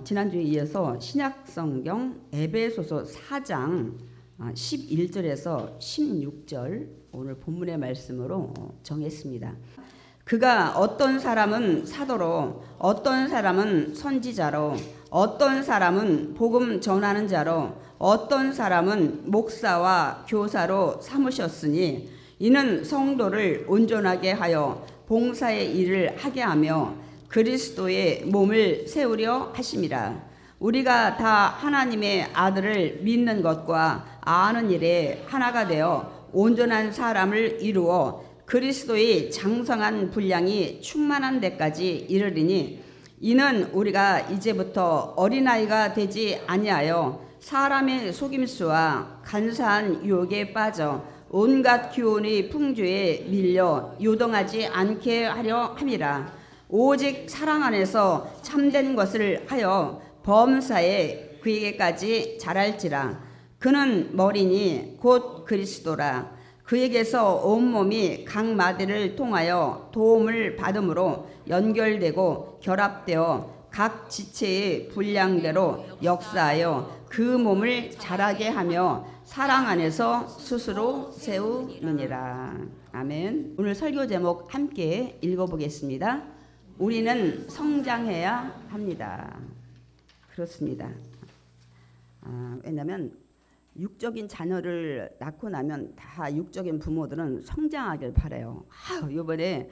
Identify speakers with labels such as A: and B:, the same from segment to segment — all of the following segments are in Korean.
A: 지난주에 이어서 신약성경 에베소서 4장 11절에서 16절 오늘 본문의 말씀으로 정했습니다. 그가 어떤 사람은 사도로, 어떤 사람은 선지자로, 어떤 사람은 복음 전하는 자로, 어떤 사람은 목사와 교사로 삼으셨으니 이는 성도를 온전하게 하여 봉사의 일을 하게 하며 그리스도의 몸을 세우려 하심이라. 우리가 다 하나님의 아들을 믿는 것과 아는 일에 하나가 되어 온전한 사람을 이루어 그리스도의 장성한 분량이 충만한 데까지 이르리니 이는 우리가 이제부터 어린아이가 되지 아니하여 사람의 속임수와 간사한 유혹에 빠져 온갖 기운의 풍조에 밀려 요동하지 않게 하려 함이라. 오직 사랑 안에서 참된 것을 하여 범사에 그에게까지 자랄지라. 그는 머리니 곧 그리스도라. 그에게서 온몸이 각 마디를 통하여 도움을 받음으로 연결되고 결합되어 각 지체의 분량대로 역사하여 그 몸을 자라게 하며 사랑 안에서 스스로 세우느니라. 아멘. 오늘 설교 제목 함께 읽어보겠습니다. 우리는 성장해야 합니다. 그렇습니다. 왜냐하면 육적인 자녀를 낳고 나면 다 육적인 부모들은 성장하길 바래요. 이번에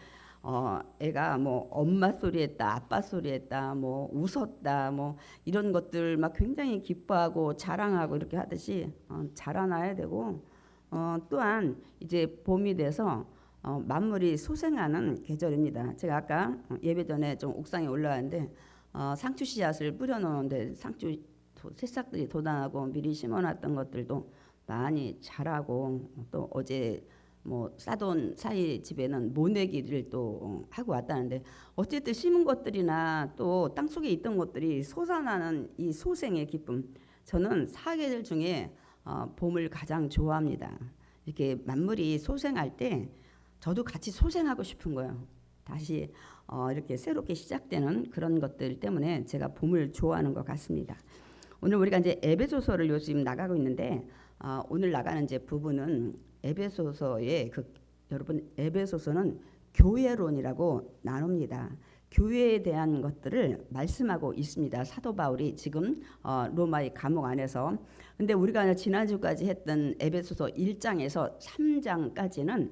A: 애가 뭐 엄마 소리했다, 아빠 소리했다, 뭐 웃었다, 뭐 이런 것들 막 굉장히 기뻐하고 자랑하고 이렇게 하듯이 자라나야 되고, 또한 이제 봄이 돼서 만물이 소생하는 계절입니다. 제가 아까 예배 전에 좀 옥상에 올라왔는데 상추 씨앗을 뿌려놓는데 상추 새싹들이 돋아나고 미리 심어놨던 것들도 많이 자라고, 또 어제 뭐 싸돈 사이 집에는 모내기를 또 하고 왔다는데, 어쨌든 심은 것들이나 또 땅속에 있던 것들이 솟아나는 이 소생의 기쁨, 저는 사계절 중에 봄을 가장 좋아합니다. 이렇게 만물이 소생할 때 저도 같이 소생하고 싶은 거예요. 다시 이렇게 새롭게 시작되는 그런 것들 때문에 제가 봄을 좋아하는 것 같습니다. 오늘 우리가 이제 에베소서를 요즘 나가고 있는데, 오늘 나가는 이제 부분은 에베소서의 여러분, 에베소서는 교회론이라고 나눕니다. 교회에 대한 것들을 말씀하고 있습니다. 사도 바울이 지금 로마의 감옥 안에서. 근데 우리가 지난주까지 했던 에베소서 1장에서 3장까지는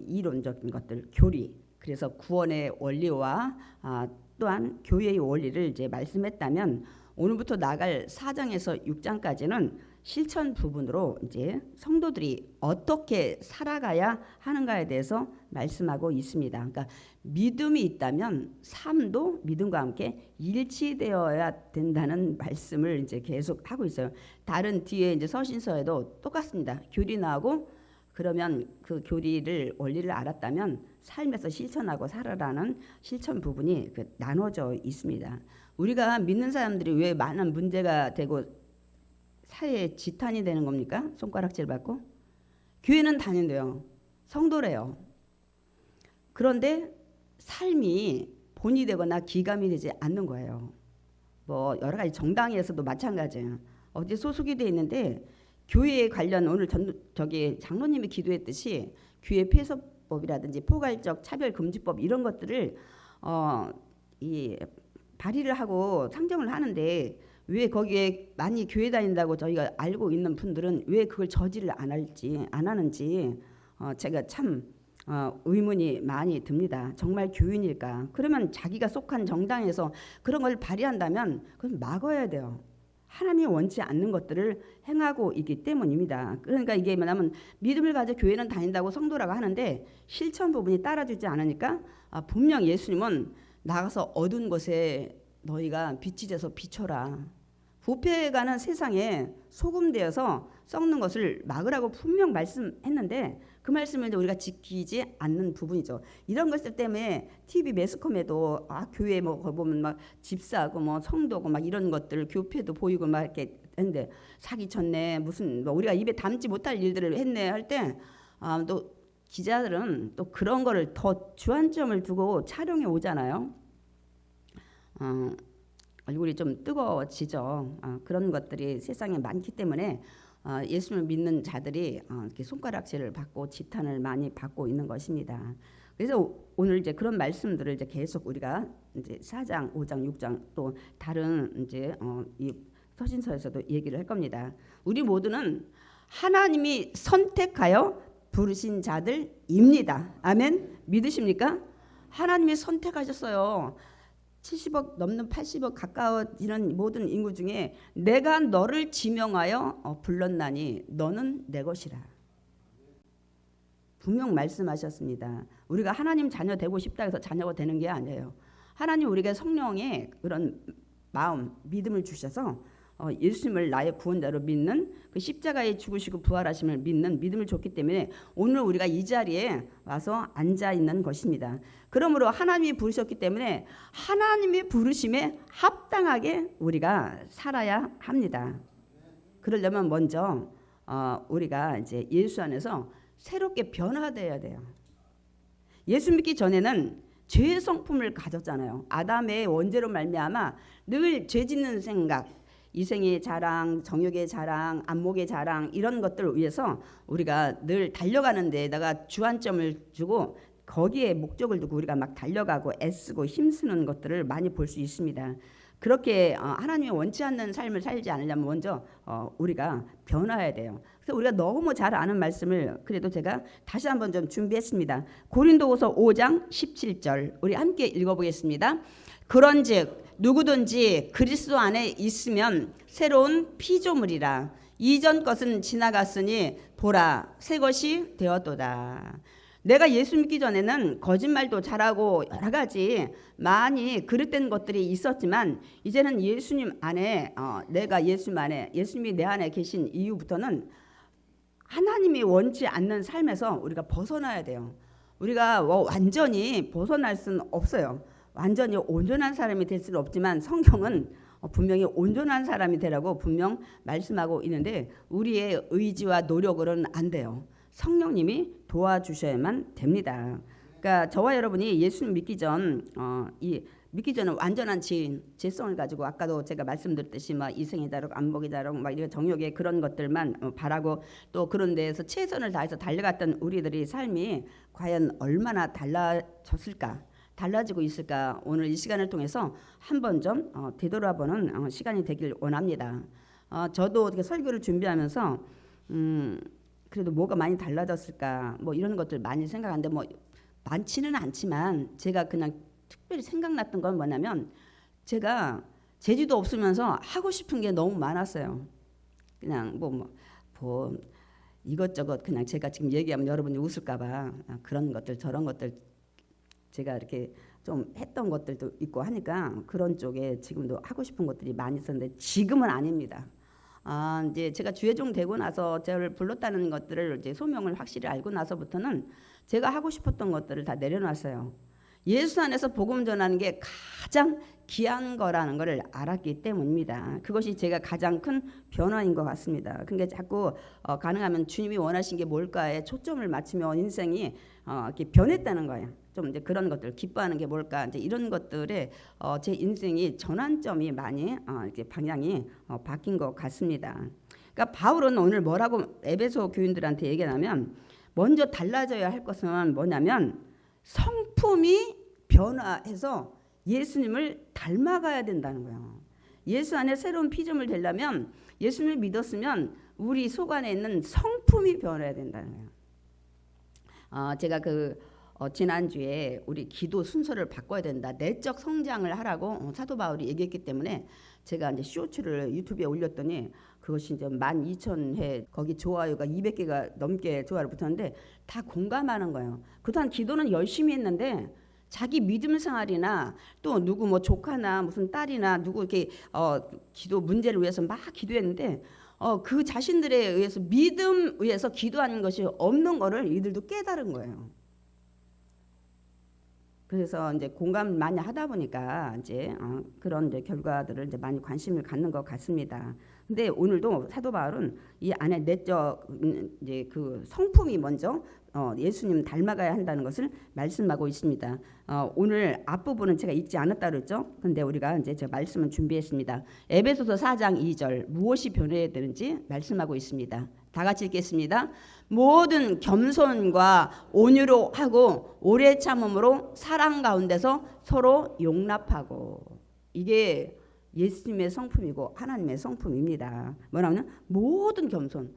A: 이론적인 것들, 교리, 그래서 구원의 원리와 또한 교회의 원리를 이제 말씀했다면, 오늘부터 나갈 4장에서 6장까지는 실천 부분으로 이제 성도들이 어떻게 살아가야 하는가에 대해서 말씀하고 있습니다. 그러니까 믿음이 있다면 삶도 믿음과 함께 일치되어야 된다는 말씀을 이제 계속 하고 있어요. 다른 뒤에 이제 서신서에도 똑같습니다. 교리 나오고, 그러면 그 교리를 원리를 알았다면 삶에서 실천하고 살아라는 실천 부분이 나눠져 있습니다. 우리가 믿는 사람들이 왜 많은 문제가 되고 사회에 지탄이 되는 겁니까? 손가락질 받고. 교회는 다닌대요. 성도래요. 그런데 삶이 본이 되거나 기감이 되지 않는 거예요. 뭐 여러 가지 정당에서도 마찬가지예요. 어디 소속이 돼 있는데 교회에 관련, 오늘 저기 장로님이 기도했듯이 교회 폐쇄법이라든지 포괄적 차별금지법 이런 것들을 이 발의를 하고 상정을 하는데, 왜 거기에 많이 교회 다닌다고 저희가 알고 있는 분들은 왜 그걸 저지를 안 하는지 제가 참 의문이 많이 듭니다. 정말 교인일까? 그러면 자기가 속한 정당에서 그런 걸 발의한다면 그건 막아야 돼요. 하나님이 원치 않는 것들을 행하고 있기 때문입니다. 그러니까 이게 뭐냐면, 믿음을 가져 교회는 다닌다고 성도라고 하는데 실천 부분이 따라주지 않으니까 분명 예수님은 나가서 어두운 곳에 너희가 빛이 돼서 비춰라. 부패가는 세상에 소금 되어서 썩는 것을 막으라고 분명 말씀했는데, 그 말씀을 우리가 지키지 않는 부분이죠. 이런 것들 때문에 TV 매스컴에도 교회 뭐 보면 막 집사하고 뭐 성도고 막 이런 것들 교패도 보이고 막 이렇게 했는데, 사기쳤네, 무슨 뭐 우리가 입에 담지 못할 일들을 했네 할 때 또 기자들은 또 그런 거를 더 주안점을 두고 촬영해 오잖아요. 얼굴이 좀 뜨거워지죠. 그런 것들이 세상에 많기 때문에 예수를 믿는 자들이 이렇게 손가락질을 받고 지탄을 많이 받고 있는 것입니다. 그래서 오늘 이제 그런 말씀들을 이제 계속 우리가 이제 4장, 5장, 6장 또 다른 이제 이 서신서에서도 얘기를 할 겁니다. 우리 모두는 하나님이 선택하여 부르신 자들입니다. 아멘. 믿으십니까? 하나님이 선택하셨어요. 70억 넘는 80억 가까워지는 모든 인구 중에 내가 너를 지명하여 불렀나니 너는 내 것이라. 분명 말씀하셨습니다. 우리가 하나님 자녀 되고 싶다 해서 자녀가 되는 게 아니에요. 하나님 우리에게 성령의 그런 마음, 믿음을 주셔서 예수님을 나의 구원자로 믿는 그 십자가에 죽으시고 부활하심을 믿는 믿음을 줬기 때문에 오늘 우리가 이 자리에 와서 앉아 있는 것입니다. 그러므로 하나님이 부르셨기 때문에 하나님의 부르심에 합당하게 우리가 살아야 합니다. 그러려면 먼저 우리가 이제 예수 안에서 새롭게 변화되어야 돼요. 예수 믿기 전에는 죄의 성품을 가졌잖아요. 아담의 원죄로 말미암아 늘 죄 짓는 생각, 이생의 자랑, 정욕의 자랑, 안목의 자랑 이런 것들을 위해서 우리가 늘 달려가는 데에다가 주안점을 주고 거기에 목적을 두고 우리가 막 달려가고 애쓰고 힘쓰는 것들을 많이 볼 수 있습니다. 그렇게 하나님이 원치 않는 삶을 살지 않으려면 먼저 우리가 변화해야 돼요. 그래서 우리가 너무 잘 아는 말씀을 그래도 제가 다시 한번 좀 준비했습니다. 고린도후서 5장 17절 우리 함께 읽어보겠습니다. 그런즉 누구든지 그리스도 안에 있으면 새로운 피조물이라. 이전 것은 지나갔으니 보라 새 것이 되었도다. 내가 예수 믿기 전에는 거짓말도 잘하고 여러 가지 많이 그릇된 것들이 있었지만 이제는 예수님 안에 내가 예수님 안에 예수님이 내 안에 계신 이후부터는 하나님이 원치 않는 삶에서 우리가 벗어나야 돼요. 우리가 완전히 벗어날 수는 없어요. 완전히 온전한 사람이 될 수는 없지만 성경은 분명히 온전한 사람이 되라고 분명 말씀하고 있는데 우리의 의지와 노력으로는 안 돼요. 성령님이 도와주셔야만 됩니다. 그러니까 저와 여러분이 예수님 믿기 전은 완전한 죄성을 가지고 아까도 제가 말씀드렸듯이 막 이생의 자력, 안목의 자력, 막 이런 정욕의 그런 것들만 바라고 또 그런 데에서 최선을 다해서 달려갔던 우리들의 삶이 과연 얼마나 달라졌을까? 달라지고 있을까? 오늘 이 시간을 통해서 한번 좀 되돌아보는 시간이 되길 원합니다. 저도 어떻게 설교를 준비하면서 그래도 뭐가 많이 달라졌을까? 뭐 이런 것들 많이 생각하는데 뭐 많지는 않지만 제가 그냥 특별히 생각났던 건 뭐냐면 제가 재주도 없으면서 하고 싶은 게 너무 많았어요. 그냥 뭐 이것저것 그냥 제가 지금 얘기하면 여러분이 웃을까봐 그런 것들 저런 것들 제가 이렇게 좀 했던 것들도 있고 하니까 그런 쪽에 지금도 하고 싶은 것들이 많이 있었는데 지금은 아닙니다. 이제 제가 주회종 되고 나서 저를 불렀다는 것들을 이제 소명을 확실히 알고 나서부터는 제가 하고 싶었던 것들을 다 내려놨어요. 예수 안에서 복음 전하는 게 가장 귀한 거라는 것을 알았기 때문입니다. 그것이 제가 가장 큰 변화인 것 같습니다. 그러니까 자꾸 가능하면 주님이 원하신 게 뭘까에 초점을 맞추면 인생이 이렇게 변했다는 거예요. 좀 이제 그런 것들 기뻐하는 게 뭘까 이제 이런 것들에 제 인생이 전환점이 많이 이렇게 방향이 바뀐 것 같습니다. 그러니까 바울은 오늘 뭐라고 에베소 교인들한테 얘기하냐면 먼저 달라져야 할 것은 뭐냐면 성품이 변화해서 예수님을 닮아가야 된다는 거예요. 예수 안에 새로운 피조물 되려면 예수님을 믿었으면 우리 속 안에 있는 성품이 변해야 된다는 거예요. 제가 지난주에 우리 기도 순서를 바꿔야 된다. 내적 성장을 하라고 사도 바울이 얘기했기 때문에 제가 이제 쇼츠를 유튜브에 올렸더니 그것이 이제 12,000회 거기 좋아요가 200개가 넘게 좋아요를 붙었는데 다 공감하는 거예요. 그동안 기도는 열심히 했는데 자기 믿음 생활이나 또 누구 뭐 조카나 무슨 딸이나 누구 이렇게 기도 문제를 위해서 막 기도했는데 그 자신들에 의해서 믿음 위해서 기도하는 것이 없는 거를 이들도 깨달은 거예요. 그래서 이제 공감을 많이 하다 보니까 이제 그런 이제 결과들을 이제 많이 관심을 갖는 것 같습니다. 근데 오늘도 사도 바울은 이 안에 내적 이제 그 성품이 먼저 예수님 닮아가야 한다는 것을 말씀하고 있습니다. 오늘 앞부분은 제가 읽지 않았다 그랬죠. 근데 우리가 이제 저 말씀을 준비했습니다. 에베소서 4장 2절 무엇이 변해야 되는지 말씀하고 있습니다. 다 같이 읽겠습니다. 모든 겸손과 온유로 하고 오래 참음으로 사랑 가운데서 서로 용납하고. 이게 예수님의 성품이고 하나님의 성품입니다. 뭐라고요? 모든 겸손.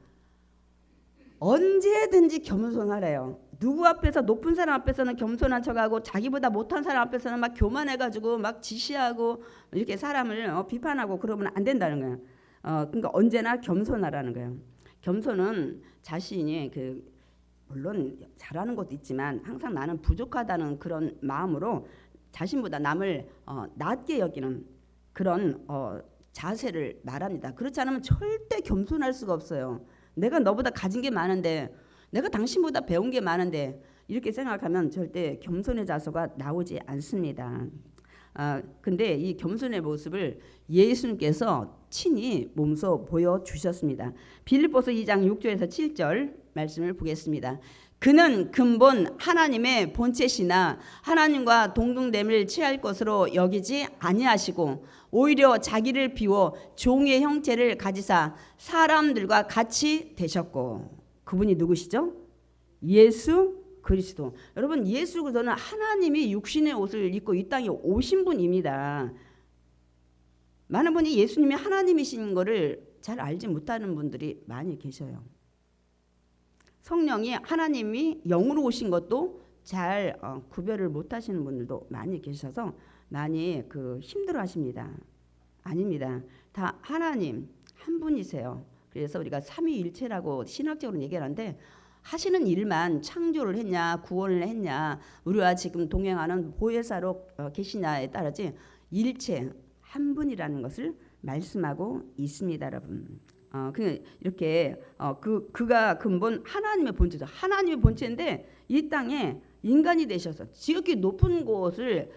A: 언제든지 겸손하래요. 누구 앞에서, 높은 사람 앞에서는 겸손한 척하고 자기보다 못한 사람 앞에서는 막 교만해가지고 막 지시하고 이렇게 사람을 비판하고 그러면 안 된다는 거예요. 그러니까 언제나 겸손하라는 거예요. 겸손은 자신이 물론 잘하는 것도 있지만 항상 나는 부족하다는 그런 마음으로 자신보다 남을 낮게 여기는 그런 자세를 말합니다. 그렇지 않으면 절대 겸손할 수가 없어요. 내가 너보다 가진 게 많은데, 내가 당신보다 배운 게 많은데 이렇게 생각하면 절대 겸손의 자세가 나오지 않습니다. 근데 이 겸손의 모습을 예수님께서 친히 몸소 보여주셨습니다. 빌립보서 2장 6절에서 7절 말씀을 보겠습니다. 그는 근본 하나님의 본체시나 하나님과 동등됨을 취할 것으로 여기지 아니하시고 오히려 자기를 비워 종의 형체를 가지사 사람들과 같이 되셨고. 그분이 누구시죠? 예수 그리스도. 여러분, 예수 그리스도는 하나님이 육신의 옷을 입고 이 땅에 오신 분입니다. 많은 분이 예수님이 하나님이신 것을 잘 알지 못하는 분들이 많이 계셔요. 성령이 하나님이 영으로 오신 것도 잘 구별을 못하시는 분들도 많이 계셔서 많이 힘들어하십니다. 아닙니다. 다 하나님 한 분이세요. 그래서 우리가 삼위일체라고 신학적으로 얘기하는데, 하시는 일만 창조를 했냐 구원을 했냐 우리와 지금 동행하는 보혜사로 계시냐에 따라지 일체 한 분이라는 것을 말씀하고 있습니다, 여러분. 이렇게 그가 근본 하나님의 본체죠. 하나님의 본체인데 이 땅에 인간이 되셔서 지극히 높은 곳을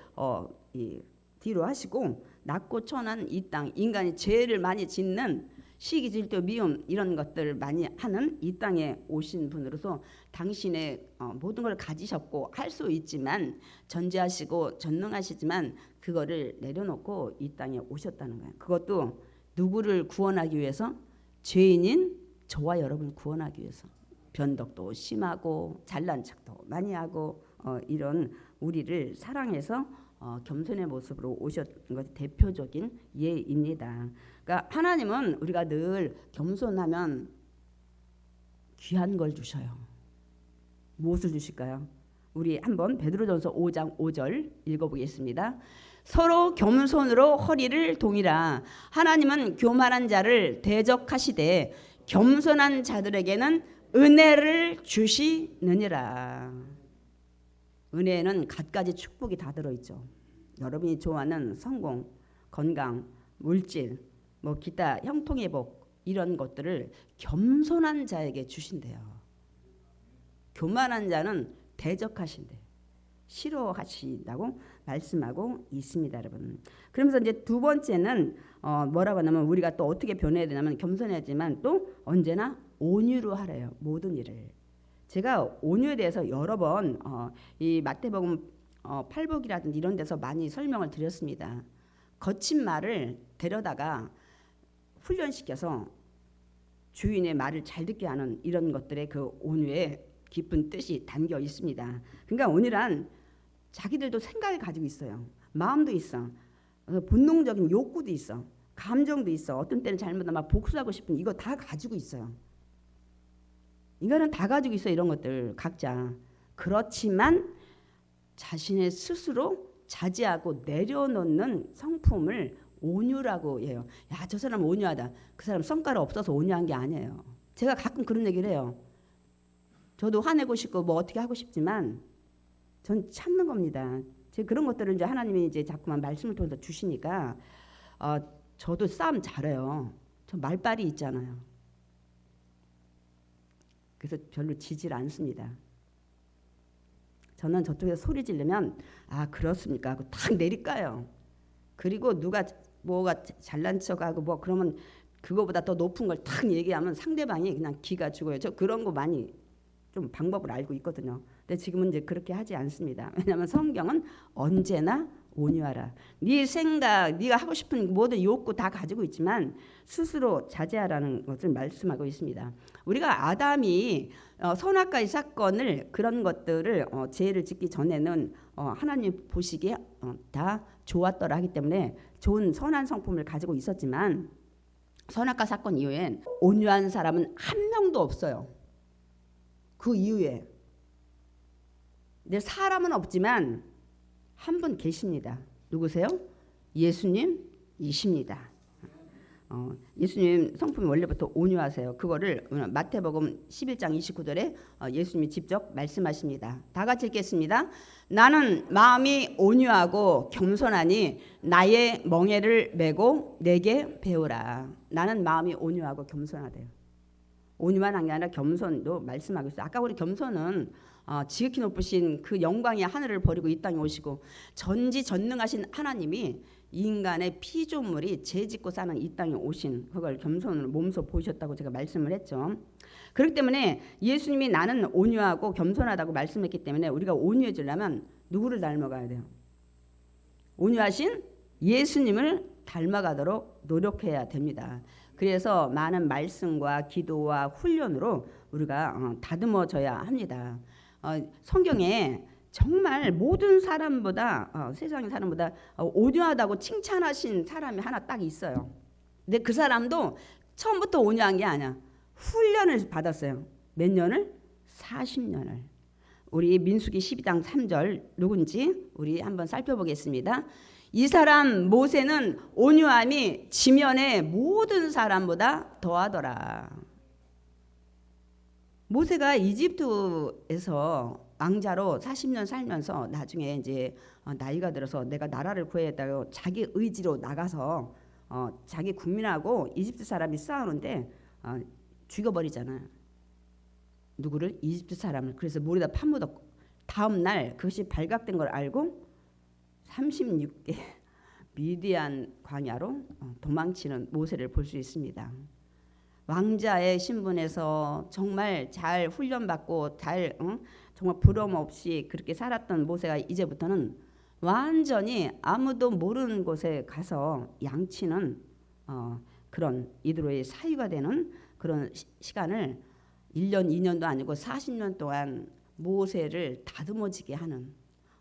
A: 뒤로 하시고 낮고 천한 이 땅, 인간이 죄를 많이 짓는 시기, 질투, 미움 이런 것들을 많이 하는 이 땅에 오신 분으로서 당신의 모든 걸 가지셨고 할 수 있지만, 전지하시고 전능하시지만 그거를 내려놓고 이 땅에 오셨다는 거예요. 그것도 누구를 구원하기 위해서? 죄인인 저와 여러분을 구원하기 위해서. 변덕도 심하고 잘난 척도 많이 하고 이런 우리를 사랑해서 겸손의 모습으로 오셨던 것이 대표적인 예입니다. 그러니까 하나님은 우리가 늘 겸손하면 귀한 걸 주셔요. 무엇을 주실까요? 우리 한번 베드로전서 5장 5절 읽어보겠습니다. 서로 겸손으로 허리를 동이라. 하나님은 교만한 자를 대적하시되 겸손한 자들에게는 은혜를 주시느니라. 은혜에는 갖가지 축복이 다 들어있죠. 여러분이 좋아하는 성공, 건강, 물질, 기타 형통의 복 이런 것들을 겸손한 자에게 주신대요. 교만한 자는 대적하신대. 싫어하신다고 말씀하고 있습니다, 여러분. 그러면서 이제 두 번째는 뭐라고 하냐면, 우리가 또 어떻게 변해야 되냐면 겸손하지만 또 언제나 온유로 하래요. 모든 일을. 제가 온유에 대해서 여러 번 이 마태복음 8복이라든지 이런 데서 많이 설명을 드렸습니다. 거친 말을 데려다가 훈련시켜서 주인의 말을 잘 듣게 하는 이런 것들의 그 온유의 깊은 뜻이 담겨 있습니다. 그러니까 온유란 자기들도 생각을 가지고 있어요. 마음도 있어. 본능적인 욕구도 있어. 감정도 있어. 어떤 때는 잘못하면 막 복수하고 싶은 이거 다 가지고 있어요. 인간은 다 가지고 있어요. 이런 것들 각자. 그렇지만 자신의 스스로 자제하고 내려놓는 성품을 온유라고 해요. 야, 저 사람 온유하다. 그 사람 성과가 없어서 온유한 게 아니에요. 제가 가끔 그런 얘기를 해요. 저도 화내고 싶고 어떻게 하고 싶지만 전 참는 겁니다. 제가 그런 것들을 이제 하나님이 이제 자꾸만 말씀을 통해서 주시니까 저도 싸움 잘해요. 저 말빨이 있잖아요. 그래서 별로 지질 않습니다. 저는 저쪽에서 소리 지르면 아 그렇습니까 하고 탁 내리까요. 그리고 누가 뭐가 잘난 척하고 뭐 그러면 그거보다 더 높은 걸 탁 얘기하면 상대방이 그냥 기가 죽어요. 저 그런 거 많이 좀 방법을 알고 있거든요. 근데 지금은 이제 그렇게 하지 않습니다. 왜냐하면 성경은 언제나 온유하라. 네 생각, 네가 하고 싶은 모든 욕구 다 가지고 있지만 스스로 자제하라는 것을 말씀하고 있습니다. 우리가 아담이 선악과의 사건을 그런 것들을 죄를 짓기 전에는 하나님 보시기에 다 좋았더라 하기 때문에 좋은 선한 성품을 가지고 있었지만 선악과 사건 이후엔 온유한 사람은 한 명도 없어요. 그 이후에. 근데 사람은 없지만 한 분 계십니다. 누구세요? 예수님이십니다. 예수님 성품이 원래부터 온유하세요. 그거를 마태복음 11장 29절에 예수님이 직접 말씀하십니다. 다 같이 읽겠습니다. 나는 마음이 온유하고 겸손하니 나의 멍에를 메고 내게 배우라. 나는 마음이 온유하고 겸손하대요. 온유만 한 게 아니라 겸손도 말씀하고 있어요. 아까 우리 겸손은 지극히 높으신 그 영광의 하늘을 버리고 이 땅에 오시고 전지전능하신 하나님이 인간의 피조물이 죄짓고 사는 이 땅에 오신 그걸 겸손으로 몸소 보셨다고 제가 말씀을 했죠. 그렇기 때문에 예수님이 나는 온유하고 겸손하다고 말씀했기 때문에 우리가 온유해지려면 누구를 닮아가야 돼요? 온유하신 예수님을 닮아가도록 노력해야 됩니다. 그래서 많은 말씀과 기도와 훈련으로 우리가 다듬어져야 합니다. 성경에 정말 모든 사람보다 세상의 사람보다 온유하다고 칭찬하신 사람이 하나 딱 있어요. 근데 그 사람도 처음부터 온유한 게 아니야. 훈련을 받았어요. 몇 년을? 40년을. 우리 민수기 12장 3절 누군지 우리 한번 살펴보겠습니다. 이 사람 모세는 온유함이 지면의 모든 사람보다 더하더라. 모세가 이집트에서 왕자로 40년 살면서 나중에 이제 나이가 들어서 내가 나라를 구해야겠다고 자기 의지로 나가서 자기 국민하고 이집트 사람이 싸우는데 죽여버리잖아요. 누구를? 이집트 사람을. 그래서 물에다 파묻었고 다음 날 그것이 발각된 걸 알고 36개 미디안 광야로 도망치는 모세를 볼 수 있습니다. 왕자의 신분에서 정말 잘 훈련받고 잘 정말 부러움 없이 그렇게 살았던 모세가 이제부터는 완전히 아무도 모르는 곳에 가서 양치는 그런 이들의 사유가 되는 그런 시간을 1년 2년도 아니고 40년 동안 모세를 다듬어지게 하는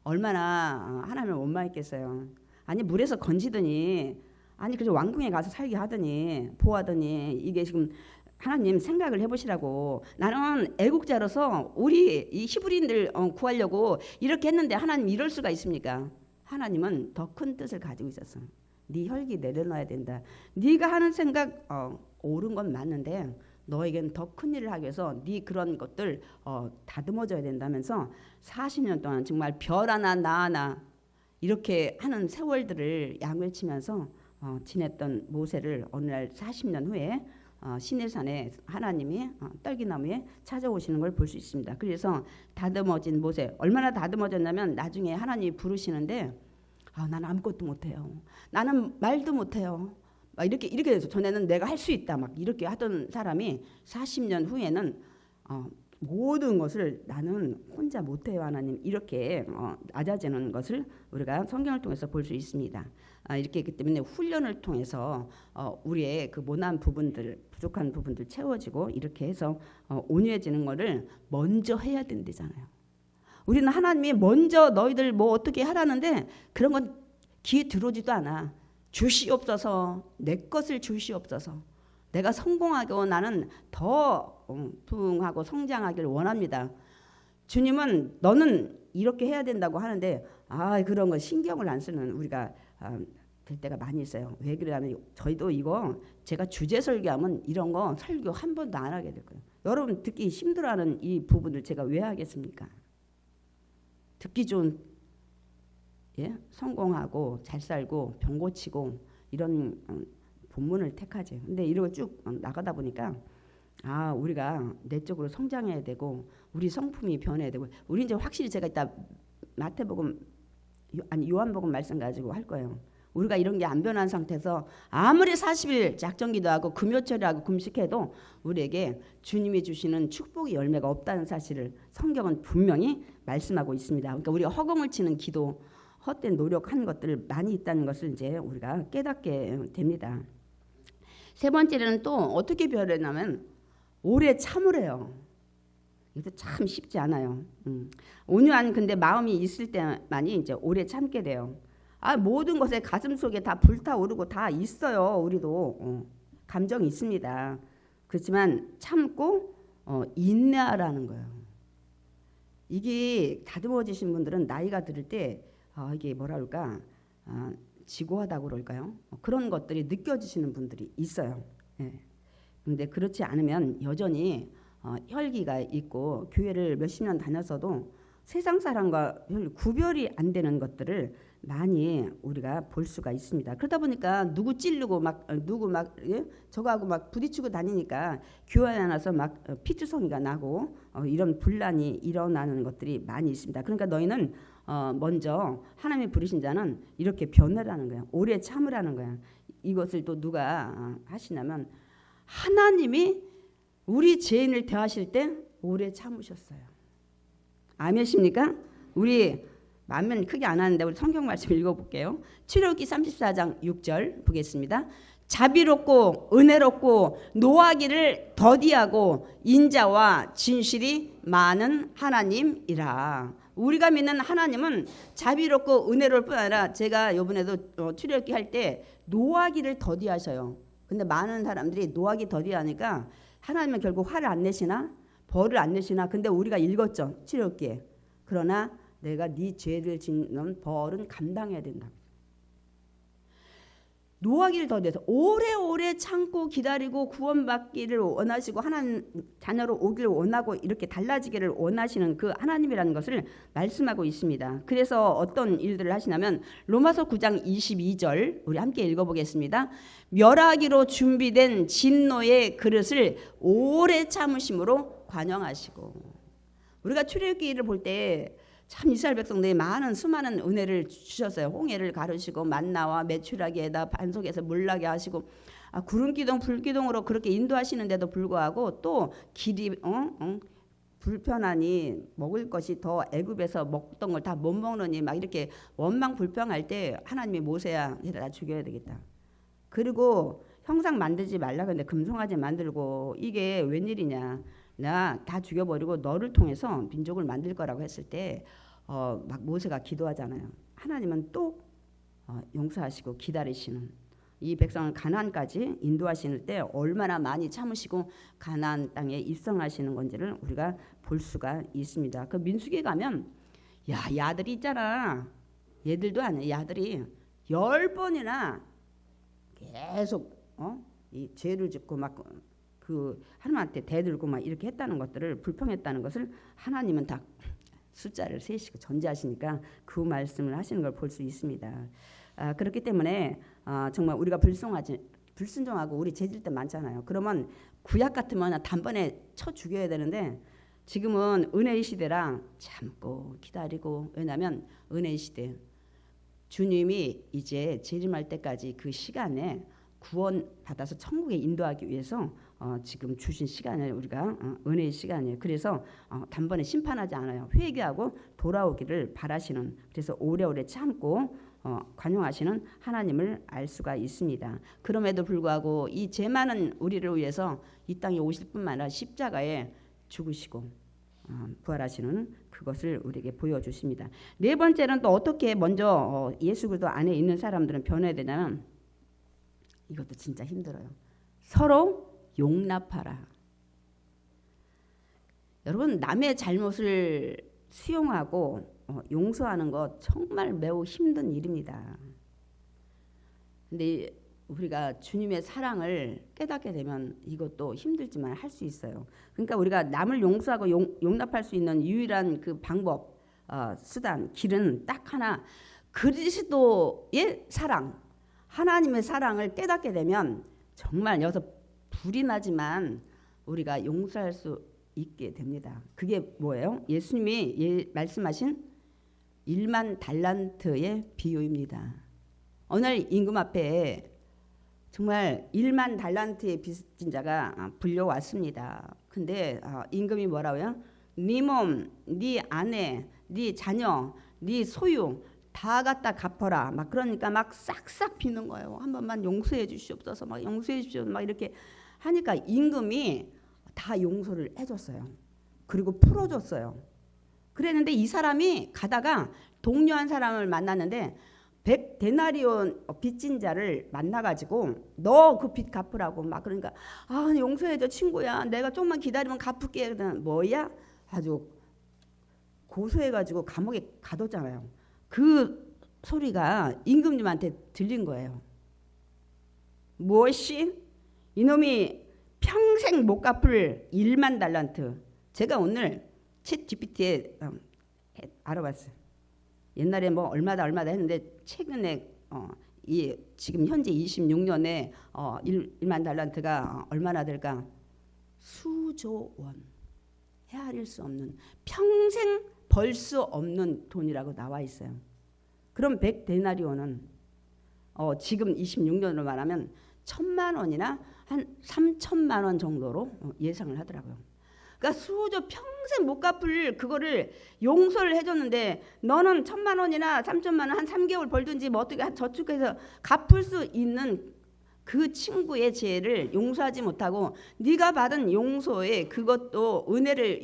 A: 얼마나 하나님을 원망했겠어요. 아니 물에서 건지더니 아니 그래서 왕궁에 가서 살게 하더니 보하더니 이게 지금 하나님 생각을 해보시라고 나는 애국자로서 우리 이 히브리인들 구하려고 이렇게 했는데 하나님 이럴 수가 있습니까? 하나님은 더 큰 뜻을 가지고 있었어. 네 혈기 내려놔야 된다. 네가 하는 생각 옳은 건 맞는데 너에겐 더 큰 일을 하기 위해서 네 그런 것들 다듬어져야 된다면서 40년 동안 정말 별 하나 나 하나 이렇게 하는 세월들을 양을 치면서 지냈던 모세를 어느 날 40년 후에 시내산에 하나님이 떨기나무에 찾아오시는 걸 볼 수 있습니다. 그래서 다듬어진 모세 얼마나 다듬어졌냐면 나중에 하나님이 부르시는데 나는 아무것도 못해요. 나는 말도 못해요. 막 이렇게 돼서 전에는 내가 할 수 있다 막 이렇게 하던 사람이 40년 후에는 모든 것을 나는 혼자 못해요 하나님 이렇게 낮아지는 것을 우리가 성경을 통해서 볼 수 있습니다. 이렇게 했기 때문에 훈련을 통해서 우리의 그 모난 부분들 부족한 부분들 채워지고 이렇게 해서 온유해지는 것을 먼저 해야 된대잖아요. 우리는 하나님이 먼저 너희들 뭐 어떻게 하라는데 그런 건 귀에 들어오지도 않아. 주시옵소서 내 것을 주시옵소서 내가 성공하고 나는 더 부흥하고 성장하기를 원합니다. 주님은 너는 이렇게 해야 된다고 하는데 그런 거 신경을 안 쓰는 우리가 될 때가 많이 있어요. 왜 그러냐면 저희도 이거 제가 주제 설교하면 이런 거 설교 한 번도 안 하게 될 거예요. 여러분 듣기 힘들어하는 이 부분을 제가 왜 하겠습니까? 듣기 좋은 성공하고 잘 살고 병 고치고 이런 본문을 택하지. 근데 이러고 쭉 나가다 보니까 우리가 내적으로 성장해야 되고 우리 성품이 변해야 되고 우리 이제 확실히 제가 이따 마태복음 요한복음 말씀 가지고 할 거예요. 우리가 이런 게 안 변한 상태에서 아무리 40일 작정기도 하고 금요철에 하고 금식해도 우리에게 주님이 주시는 축복의 열매가 없다는 사실을 성경은 분명히 말씀하고 있습니다. 그러니까 우리가 허공을 치는 기도, 헛된 노력한 것들 많이 있다는 것을 이제 우리가 깨닫게 됩니다. 세 번째는 또 어떻게 변했냐면 오래 참으래요. 이것도 참 쉽지 않아요. 온유한 근데 마음이 있을 때만이 이제 오래 참게 돼요. 모든 것에 가슴 속에 다 불타오르고 다 있어요. 우리도 감정이 있습니다. 그렇지만 참고 인내하라는 거예요. 이게 다듬어지신 분들은 나이가 들을 때 이게 뭐라 그럴까 지고하다고 그럴까요? 그런 것들이 느껴지시는 분들이 있어요. 그런데 그렇지 않으면 여전히 혈기가 있고 교회를 몇십 년 다녔어도 세상 사람과 별 구별이 안 되는 것들을 많이 우리가 볼 수가 있습니다. 그러다 보니까 누구 찌르고 누구 저거하고 부딪히고 다니니까 교회 안 와서 피투성이가 나고 이런 분란이 일어나는 것들이 많이 있습니다. 그러니까 너희는 먼저 하나님이 부르신 자는 이렇게 변하라는 거야. 오래 참으라는 거야. 이것을 또 누가 하시냐면 하나님이 우리 죄인을 대하실 때 오래 참으셨어요. 아멘입니까? 우리 만면 크게 안 하는데 우리 성경 말씀 읽어볼게요. 출애굽기 34장 6절 보겠습니다. 자비롭고 은혜롭고 노하기를 더디하고 인자와 진실이 많은 하나님이라. 우리가 믿는 하나님은 자비롭고 은혜로울 뿐 아니라 제가 이번에도 출애굽기 할 때 노하기를 더디하셔요. 근데 많은 사람들이 노하기 더디하니까 하나님은 결국 화를 안 내시나 벌을 안 내시나. 근데 우리가 읽었죠 출애굽기에. 그러나 내가 네 죄를 짓는 벌은 감당해야 된다. 노하기를 더디해서 오래오래 참고 기다리고 구원받기를 원하시고 하나님 자녀로 오기를 원하고 이렇게 달라지기를 원하시는 그 하나님이라는 것을 말씀하고 있습니다. 그래서 어떤 일들을 하시냐면 로마서 9장 22절 우리 함께 읽어보겠습니다. 멸하기로 준비된 진노의 그릇을 오래 참으심으로 관영하시고. 우리가 출애굽기를 볼 때 참 이스라엘 백성들이 수많은 은혜를 주셨어요. 홍해를 가르시고 만나와 메추라기에다 반석에서 물나게 하시고 구름기둥 불기둥으로 그렇게 인도하시는데도 불구하고 또 길이 불편하니 먹을 것이 더 애굽에서 먹던 걸 다 못 먹느니 이렇게 원망 불평할 때 하나님이 모세야 다 죽여야 되겠다. 그리고 형상 만들지 말라 그랬는데 금송아지 만들고 이게 웬일이냐. 나 다 죽여버리고 너를 통해서 민족을 만들 거라고 했을 때 모세가 기도하잖아요. 하나님은 또 용서하시고 기다리시는 이 백성을 가나안까지 인도하시는 때 얼마나 많이 참으시고 가나안 땅에 입성하시는 건지를 우리가 볼 수가 있습니다. 그 민수기에 가면 야들이 있잖아. 얘들도 아니야. 야들이 10번이나 계속 이 죄를 짓고 그 하나님한테 대들고 이렇게 했다는 것들을 불평했다는 것을 하나님은 다 숫자를 세시고 전제하시니까 그 말씀을 하시는 걸 볼 수 있습니다. 그렇기 때문에 정말 우리가 불순종하고 우리 죄질 때 많잖아요. 그러면 구약 같으면 단번에 쳐 죽여야 되는데 지금은 은혜의 시대랑 참고 기다리고. 왜냐하면 은혜의 시대 주님이 이제 재림할 때까지 그 시간에 구원 받아서 천국에 인도하기 위해서 지금 주신 시간을 우리가 은혜의 시간이에요. 그래서 단번에 심판하지 않아요. 회개하고 돌아오기를 바라시는, 그래서 오래오래 참고 관용하시는 하나님을 알 수가 있습니다. 그럼에도 불구하고 이 죄 많은 우리를 위해서 이 땅에 오실 뿐만 아니라 십자가에 죽으시고 부활하시는 그것을 우리에게 보여주십니다. 네 번째는 또 어떻게 먼저 예수 그리스도 안에 있는 사람들은 변해야 되냐면, 이것도 진짜 힘들어요. 서로 용납하라. 여러분, 남의 잘못을 수용하고 용서하는 것 정말 매우 힘든 일입니다. 근데 우리가 주님의 사랑을 깨닫게 되면 이것도 힘들지만 할 수 있어요. 그러니까 우리가 남을 용서하고 용납할 수 있는 유일한 그 방법, 수단, 길은 딱 하나, 그리스도의 사랑, 하나님의 사랑을 깨닫게 되면 정말 여기서 불이 나지만 우리가 용서할 수 있게 됩니다. 그게 뭐예요? 예수님이 말씀하신 1만 달란트의 비유입니다. 오늘 임금 앞에 정말 1만 달란트의 빚진 자가 불려왔습니다. 근데 임금이 뭐라고요? 네 몸, 네 아내, 네 자녀, 네 소유 다 갖다 갚아라. 막 그러니까 막 싹싹 비는 거예요. 한 번만 용서해 주시옵소서. 막 용서해 주시옵소서. 막 이렇게 하니까 임금이 다 용서를 해줬어요. 그리고 풀어줬어요. 그랬는데 이 사람이 가다가 동료 한 사람을 만났는데 100데나리온 빚진 자를 만나가지고 너 그 빚 갚으라고 막 그러니까 용서해줘 친구야. 내가 조금만 기다리면 갚을게. 뭐야? 아주 고소해가지고 감옥에 가뒀잖아요. 그 소리가 임금님한테 들린 거예요. 무엇이? 이놈이 평생 못 갚을 1만 달란트. 제가 오늘 챗 GPT에 알아봤어요. 옛날에 뭐 얼마다 했는데 최근에 지금 현재 26년에 1만 달란트가 얼마나 될까? 수조 원. 헤아릴 수 없는, 평생 벌 수 없는 돈이라고 나와 있어요. 그럼 100데나리온은 지금 26년으로 말하면 1,000만 원이나 한 3,000만 원 정도로 예상을 하더라고요. 그러니까 수조 평생 못 갚을 그거를 용서를 해줬는데 너는 1,000만 원이나 3,000만 원 한 3개월 벌든지 뭐 어떻게 저축해서 갚을 수 있는 그 친구의 죄를 용서하지 못하고 네가 받은 용서에 그것도 은혜를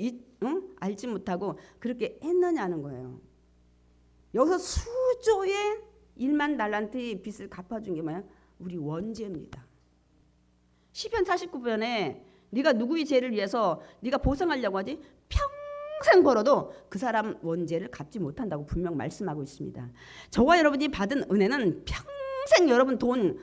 A: 알지 못하고 그렇게 했느냐는 거예요. 여기서 수조의 1만 달란트의 빚을 갚아준 게 뭐야? 우리 원죄입니다. 시편 49편에 네가 누구의 죄를 위해서 네가 보상하려고 하지? 평생 벌어도 그 사람 원죄를 갚지 못한다고 분명 말씀하고 있습니다. 저와 여러분이 받은 은혜는 평생 여러분 돈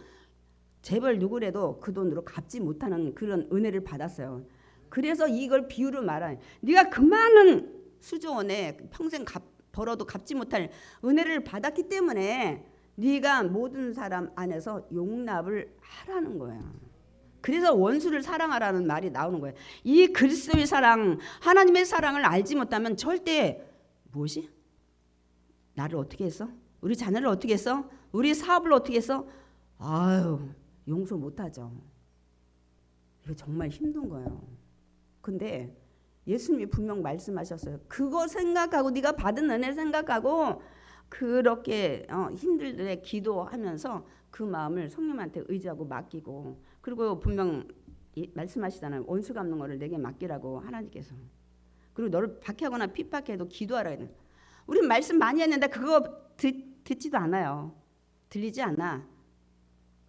A: 재벌 누구래도 그 돈으로 갚지 못하는 그런 은혜를 받았어요. 그래서 이걸 비유로 말하는, 네가 그 많은 수조원에 평생 벌어도 갚지 못할 은혜를 받았기 때문에 네가 모든 사람 안에서 용납을 하라는 거예요. 그래서 원수를 사랑하라는 말이 나오는 거예요. 이 그리스도의 사랑, 하나님의 사랑을 알지 못하면 절대 무엇이? 나를 어떻게 했어? 우리 자녀를 어떻게 했어? 우리 사업을 어떻게 했어? 용서 못하죠. 이거 정말 힘든 거예요. 근데 예수님이 분명 말씀하셨어요. 그거 생각하고 네가 받은 은혜 생각하고 그렇게 힘들게 기도하면서 그 마음을 성령한테 의지하고 맡기고, 그리고 분명 말씀하시잖아요. 원수 갚는 거를 내게 맡기라고 하나님께서. 그리고 너를 박해하거나 핍박해도 기도하라 해요. 우리 말씀 많이 했는데 그거 듣지도 않아요. 들리지 않아.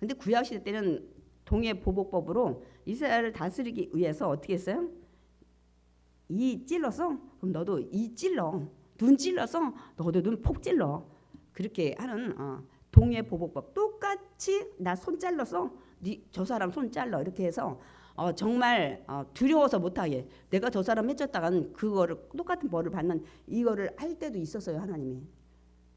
A: 근데 구약 시대 때는 동해 보복법으로 이스라엘을 다스리기 위해서 어떻게 했어요? 이 찔러서 그럼 너도 이 찔러. 눈 찔러서 너도 눈 폭 찔러. 그렇게 하는 동해 보복법. 똑같이 나 손 잘라서 저 사람 손 잘라. 이렇게 해서 정말 두려워서 못하게 내가 저 사람 해쳤다가는 그거를 똑같은 벌을 받는 이거를 할 때도 있었어요, 하나님이.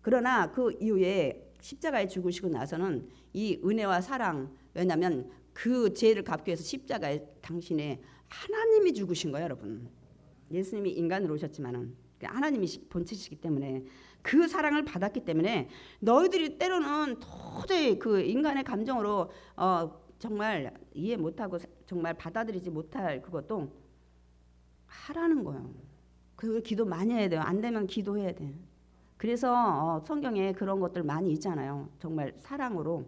A: 그러나 그 이후에 십자가에 죽으시고 나서는 이 은혜와 사랑, 왜냐하면 그 죄를 갚기 위해서 십자가에 당신의 하나님이 죽으신 거예요, 여러분. 예수님이 인간으로 오셨지만은 하나님이 본체시기 때문에 그 사랑을 받았기 때문에 너희들이 때로는 도저히 그 인간의 감정으로 정말 이해 못하고 정말 받아들이지 못할 그것도 하라는 거예요. 그 기도 많이 해야 돼요. 안 되면 기도해야 돼. 그래서 성경에 그런 것들 많이 있잖아요. 정말 사랑으로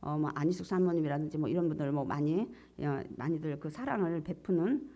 A: 뭐 안희숙 사모님이라든지 뭐 이런 분들 뭐 많이들 그 사랑을 베푸는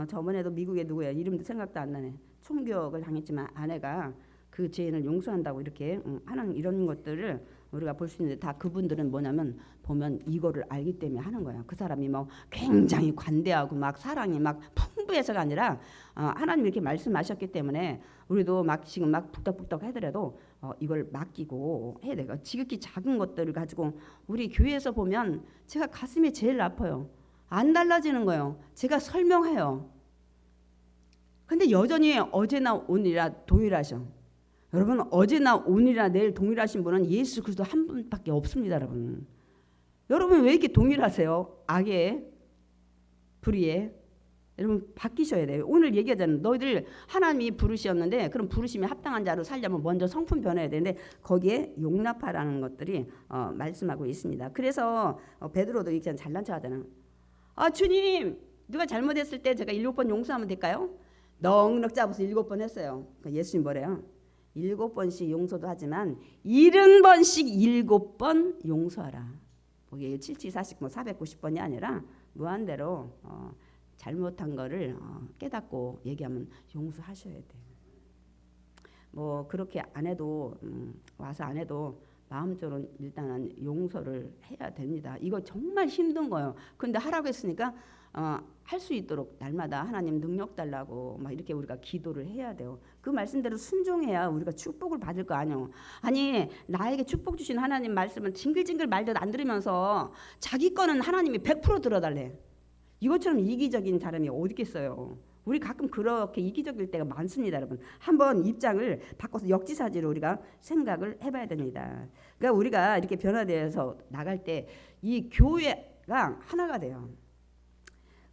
A: 저번에도 미국에 누구야 이름도 생각도 안 나네. 총격을 당했지만 아내가 그 죄인을 용서한다고 이렇게 하는 이런 것들을 우리가 볼 수 있는데 다 그분들은 뭐냐면 보면 이거를 알기 때문에 하는 거예요. 그 사람이 뭐 굉장히 관대하고 막 사랑이 막 풍부해서가 아니라 하나님 이렇게 말씀하셨기 때문에 우리도 막 지금 막 북덕북덕 하더라도 이걸 맡기고 해야 돼요. 지극히 작은 것들을 가지고 우리 교회에서 보면 제가 가슴이 제일 아파요. 안 달라지는 거예요. 제가 설명해요. 근데 여전히 어제나 오늘이라 동일하셔. 여러분 어제나 오늘이나 내일 동일하신 분은 예수 그리스도 한 분밖에 없습니다, 여러분. 여러분 왜 이렇게 동일하세요? 악에, 불의에. 여러분 바뀌셔야 돼요. 오늘 얘기하자는 너희들 하나님이 부르셨는데 그럼 부르심에 합당한 자로 살려면 먼저 성품 변해야 되는데 거기에 용납하라는 것들이 말씀하고 있습니다. 그래서 베드로도 이렇게 잘난 척하잖아요. 아 주님 누가 잘못했을 때 제가 7번 용서하면 될까요? 넉넉 잡아서 7번 했어요. 그러니까 예수님 뭐래요? 7번씩 용서도 하지만 70번씩 7번 용서하라. 거기 7740 490번이 아니라 무한대로 잘못한 거를 깨닫고 얘기하면 용서하셔야 돼요. 뭐 그렇게 안 해도 와서 안 해도 마음적으로 일단은 용서를 해야 됩니다. 이거 정말 힘든 거예요. 근데 하라고 했으니까 할 수 있도록 날마다 하나님 능력 달라고 막 이렇게 우리가 기도를 해야 돼요. 그 말씀대로 순종해야 우리가 축복을 받을 거 아니에요. 아니 나에게 축복 주신 하나님 말씀은 징글징글 말도 안 들으면서 자기 거는 하나님이 100% 들어달래. 이것처럼 이기적인 사람이 어디 있겠어요. 우리 가끔 그렇게 이기적일 때가 많습니다, 여러분. 한번 입장을 바꿔서 역지사지로 우리가 생각을 해봐야 됩니다. 그러니까 우리가 이렇게 변화되어서 나갈 때 이 교회가 하나가 돼요.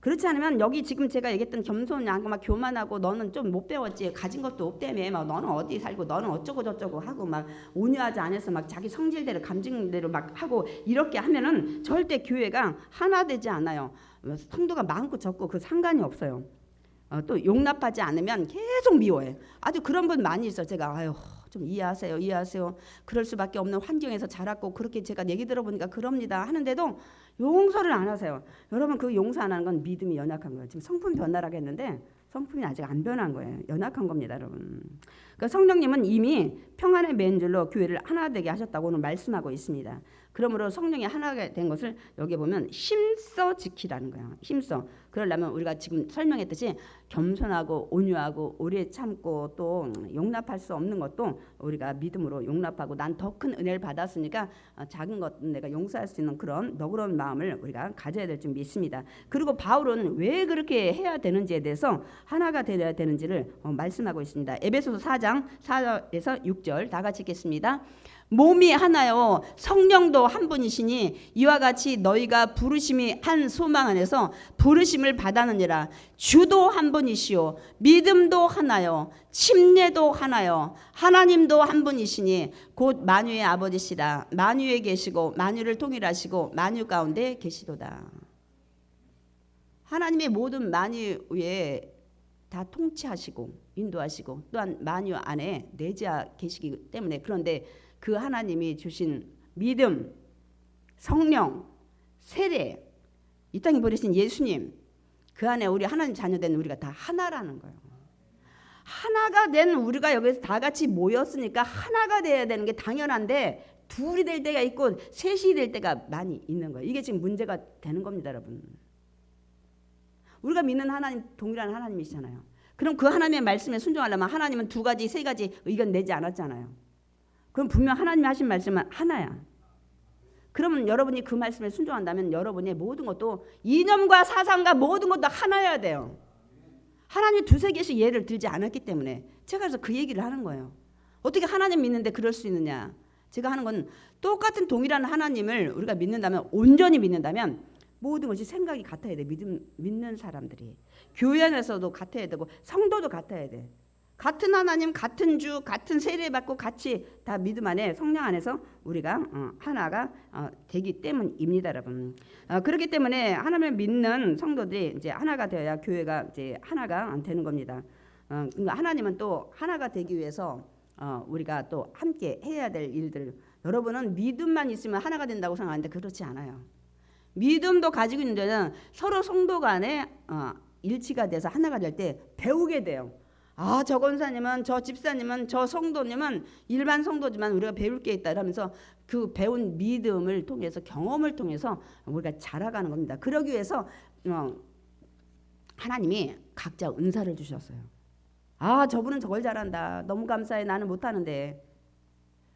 A: 그렇지 않으면 여기 지금 제가 얘기했던 겸손하고 막 교만하고 너는 좀 못 배웠지 가진 것도 없다며 막 너는 어디 살고 너는 어쩌고 저쩌고 하고 막 온유하지 않아서 막 자기 성질대로 감정대로 막 하고 이렇게 하면은 절대 교회가 하나 되지 않아요. 성도가 많고 적고 그 상관이 없어요. 또 용납하지 않으면 계속 미워해. 아주 그런 분 많이 있어요. 제가 아유 좀 이해하세요. 그럴 수밖에 없는 환경에서 자랐고 그렇게 제가 얘기 들어보니까 그럽니다 하는데도 용서를 안 하세요. 여러분 그 용서 안 하는 건 믿음이 연약한 거예요. 지금 성품 변화라고 했는데 성품이 아직 안 변한 거예요. 연약한 겁니다, 여러분. 그러니까 성령님은 이미 평안의 맨줄로 교회를 하나 되게 하셨다고 오늘 말씀하고 있습니다. 그러므로 성령이 하나가 된 것을 여기 보면 힘써 지키라는 거예요. 힘써. 그러려면 우리가 지금 설명했듯이 겸손하고 온유하고 오래 참고 또 용납할 수 없는 것도 우리가 믿음으로 용납하고 난 더 큰 은혜를 받았으니까 작은 것 내가 용서할 수 있는 그런 너그러운 마음을 우리가 가져야 될 줄 믿습니다. 그리고 바울은 왜 그렇게 해야 되는지에 대해서 하나가 되어야 되는지를 말씀하고 있습니다. 에베소서 4장 4절에서 6절 다 같이 읽겠습니다. 몸이 하나요 성령도 한 분이시니 이와 같이 너희가 부르심이 한 소망 안에서 부르심을 받았느니라. 주도 한 분이시요 믿음도 하나요 침례도 하나요 하나님도 한 분이시니 곧 만유의 아버지시라. 만유에 계시고 만유를 통일하시고 만유 가운데 계시도다. 하나님의 모든 만유에 다 통치하시고 인도하시고 또한 만유 안에 내재하 계시기 때문에 그런데 그 하나님이 주신 믿음, 성령, 세례, 이 땅에 보내신 예수님 그 안에 우리 하나님 자녀된 우리가 다 하나라는 거예요. 하나가 된 우리가 여기서 다 같이 모였으니까 하나가 돼야 되는 게 당연한데 둘이 될 때가 있고 셋이 될 때가 많이 있는 거예요. 이게 지금 문제가 되는 겁니다, 여러분. 우리가 믿는 하나님 동일한 하나님이시잖아요. 그럼 그 하나님의 말씀에 순종하려면 하나님은 2가지, 3가지 의견 내지 않았잖아요. 그럼 분명 하나님이 하신 말씀은 하나야. 그러면 여러분이 그 말씀에 순종한다면 여러분의 모든 것도 이념과 사상과 모든 것도 하나여야 돼요. 하나님이 2-3개씩 예를 들지 않았기 때문에 제가 그래서 그 얘기를 하는 거예요. 어떻게 하나님 믿는데 그럴 수 있느냐. 제가 하는 건 똑같은 동일한 하나님을 우리가 믿는다면 온전히 믿는다면 모든 것이 생각이 같아야 돼. 믿는 사람들이. 교회 안에서도 같아야 되고 성도도 같아야 돼. 같은 하나님, 같은 주, 같은 세례 받고 같이 다 믿음 안에 성령 안에서 우리가 하나가 되기 때문입니다, 여러분. 그렇기 때문에 하나님을 믿는 성도들이 이제 하나가 되어야 교회가 이제 하나가 되는 겁니다. 그러니까 하나님은 또 하나가 되기 위해서 우리가 또 함께 해야 될 일들. 여러분은 믿음만 있으면 하나가 된다고 생각하는데 그렇지 않아요. 믿음도 가지고 있는 데는 서로 성도 간에 일치가 돼서 하나가 될 때 배우게 돼요. 아, 저 권사님은 저 집사님은 저 성도님은 일반 성도지만 우리가 배울 게 있다 이러면서 그 배운 믿음을 통해서 경험을 통해서 우리가 자라가는 겁니다. 그러기 위해서 하나님이 각자 은사를 주셨어요. 아, 저분은 저걸 잘한다. 너무 감사해. 나는 못하는데.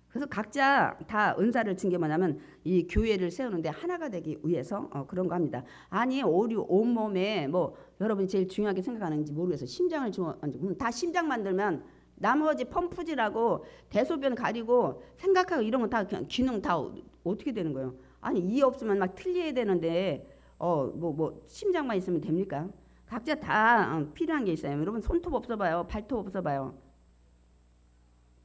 A: 그래서 각자 다 은사를 준 게 뭐냐면 이 교회를 세우는데 하나가 되기 위해서 그런 거 합니다. 아니 온몸에 뭐 여러분이 제일 중요하게 생각하는지 모르겠어요. 심장을 그럼 다 심장 만들면 나머지 펌프질하고 대소변 가리고 생각하고 이런 거 다 그냥 기능 다 어떻게 되는 거예요? 아니 이 없으면 막 틀려야 되는데 뭐 심장만 있으면 됩니까? 각자 다 필요한 게 있어요. 여러분 손톱 없어봐요. 발톱 없어봐요.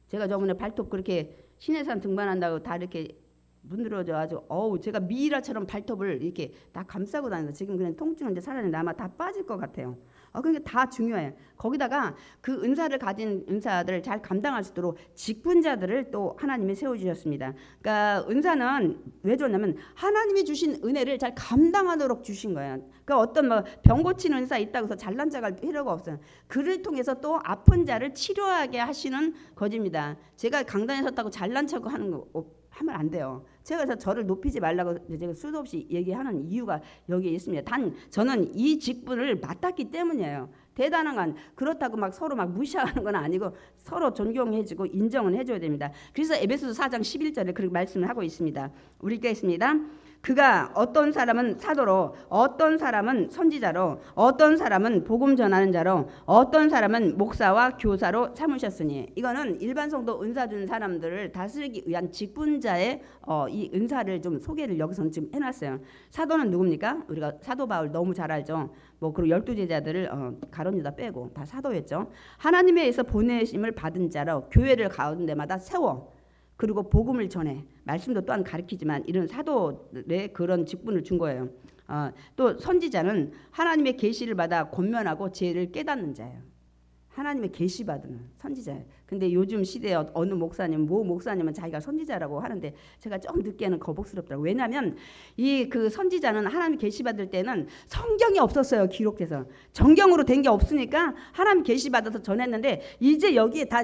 A: 제가 저번에 발톱 그렇게 신해산 등반한다고 다 이렇게 문드러져 아주 제가 미이라처럼 발톱을 이렇게 다 감싸고 다녀서 지금 그냥 통증은 이제 사라졌는데 아마 다 빠질 것 같아요. 그러니까 다 중요해요. 거기다가 그 은사를 가진 은사들을 잘 감당할 수 있도록 직분자들을 또 하나님이 세워주셨습니다. 그러니까 은사는 왜 줬냐면 하나님이 주신 은혜를 잘 감당하도록 주신 거예요. 그러니까 어떤 뭐 병 고치는 은사 있다고 해서 잘난 척할 필요가 없어요. 그를 통해서 또 아픈 자를 치료하게 하시는 것입니다. 제가 강단에 섰다고 잘난 척 하는 거 하면 안 돼요. 제가 그래서 저를 높이지 말라고 제가 수도 없이 얘기하는 이유가 여기에 있습니다. 단 저는 이 직분을 맡았기 때문이에요. 대단한 건 그렇다고 막 서로 막 무시하는 건 아니고 서로 존경해주고 인정은 해줘야 됩니다. 그래서 에베소서 4장 11절에 그렇게 말씀을 하고 있습니다. 우리 읽겠습니다. 그가 어떤 사람은 사도로, 어떤 사람은 선지자로, 어떤 사람은 복음 전하는 자로, 어떤 사람은 목사와 교사로 삼으셨으니, 이거는 일반 성도 은사 준 사람들을 다스리기 위한 직분자의 이 은사를 좀 소개를 여기서는 지금 해놨어요. 사도는 누굽니까? 우리가 사도 바울 너무 잘 알죠. 뭐 그리고 12제자들을 가론 유다 빼고 다 사도였죠. 하나님에 의해서 보내심을 받은 자로 교회를 가는 데마다 세워, 그리고 복음을 전해, 말씀도 또한 가르치지만 이런 사도의 그런 직분을 준 거예요. 또 선지자는 하나님의 계시를 받아 권면하고 죄를 깨닫는 자예요. 하나님의 계시 받은 선지자예요. 근데 요즘 시대에 어느 목사님, 모 목사님은 자기가 선지자라고 하는데 제가 좀 듣기에는 거북스럽더라고요. 왜냐하면 이 그 선지자는 하나님 계시 받을 때는 성경이 없었어요. 기록돼서 정경으로 된 게 없으니까 하나님 계시 받아서 전했는데 이제 여기에 다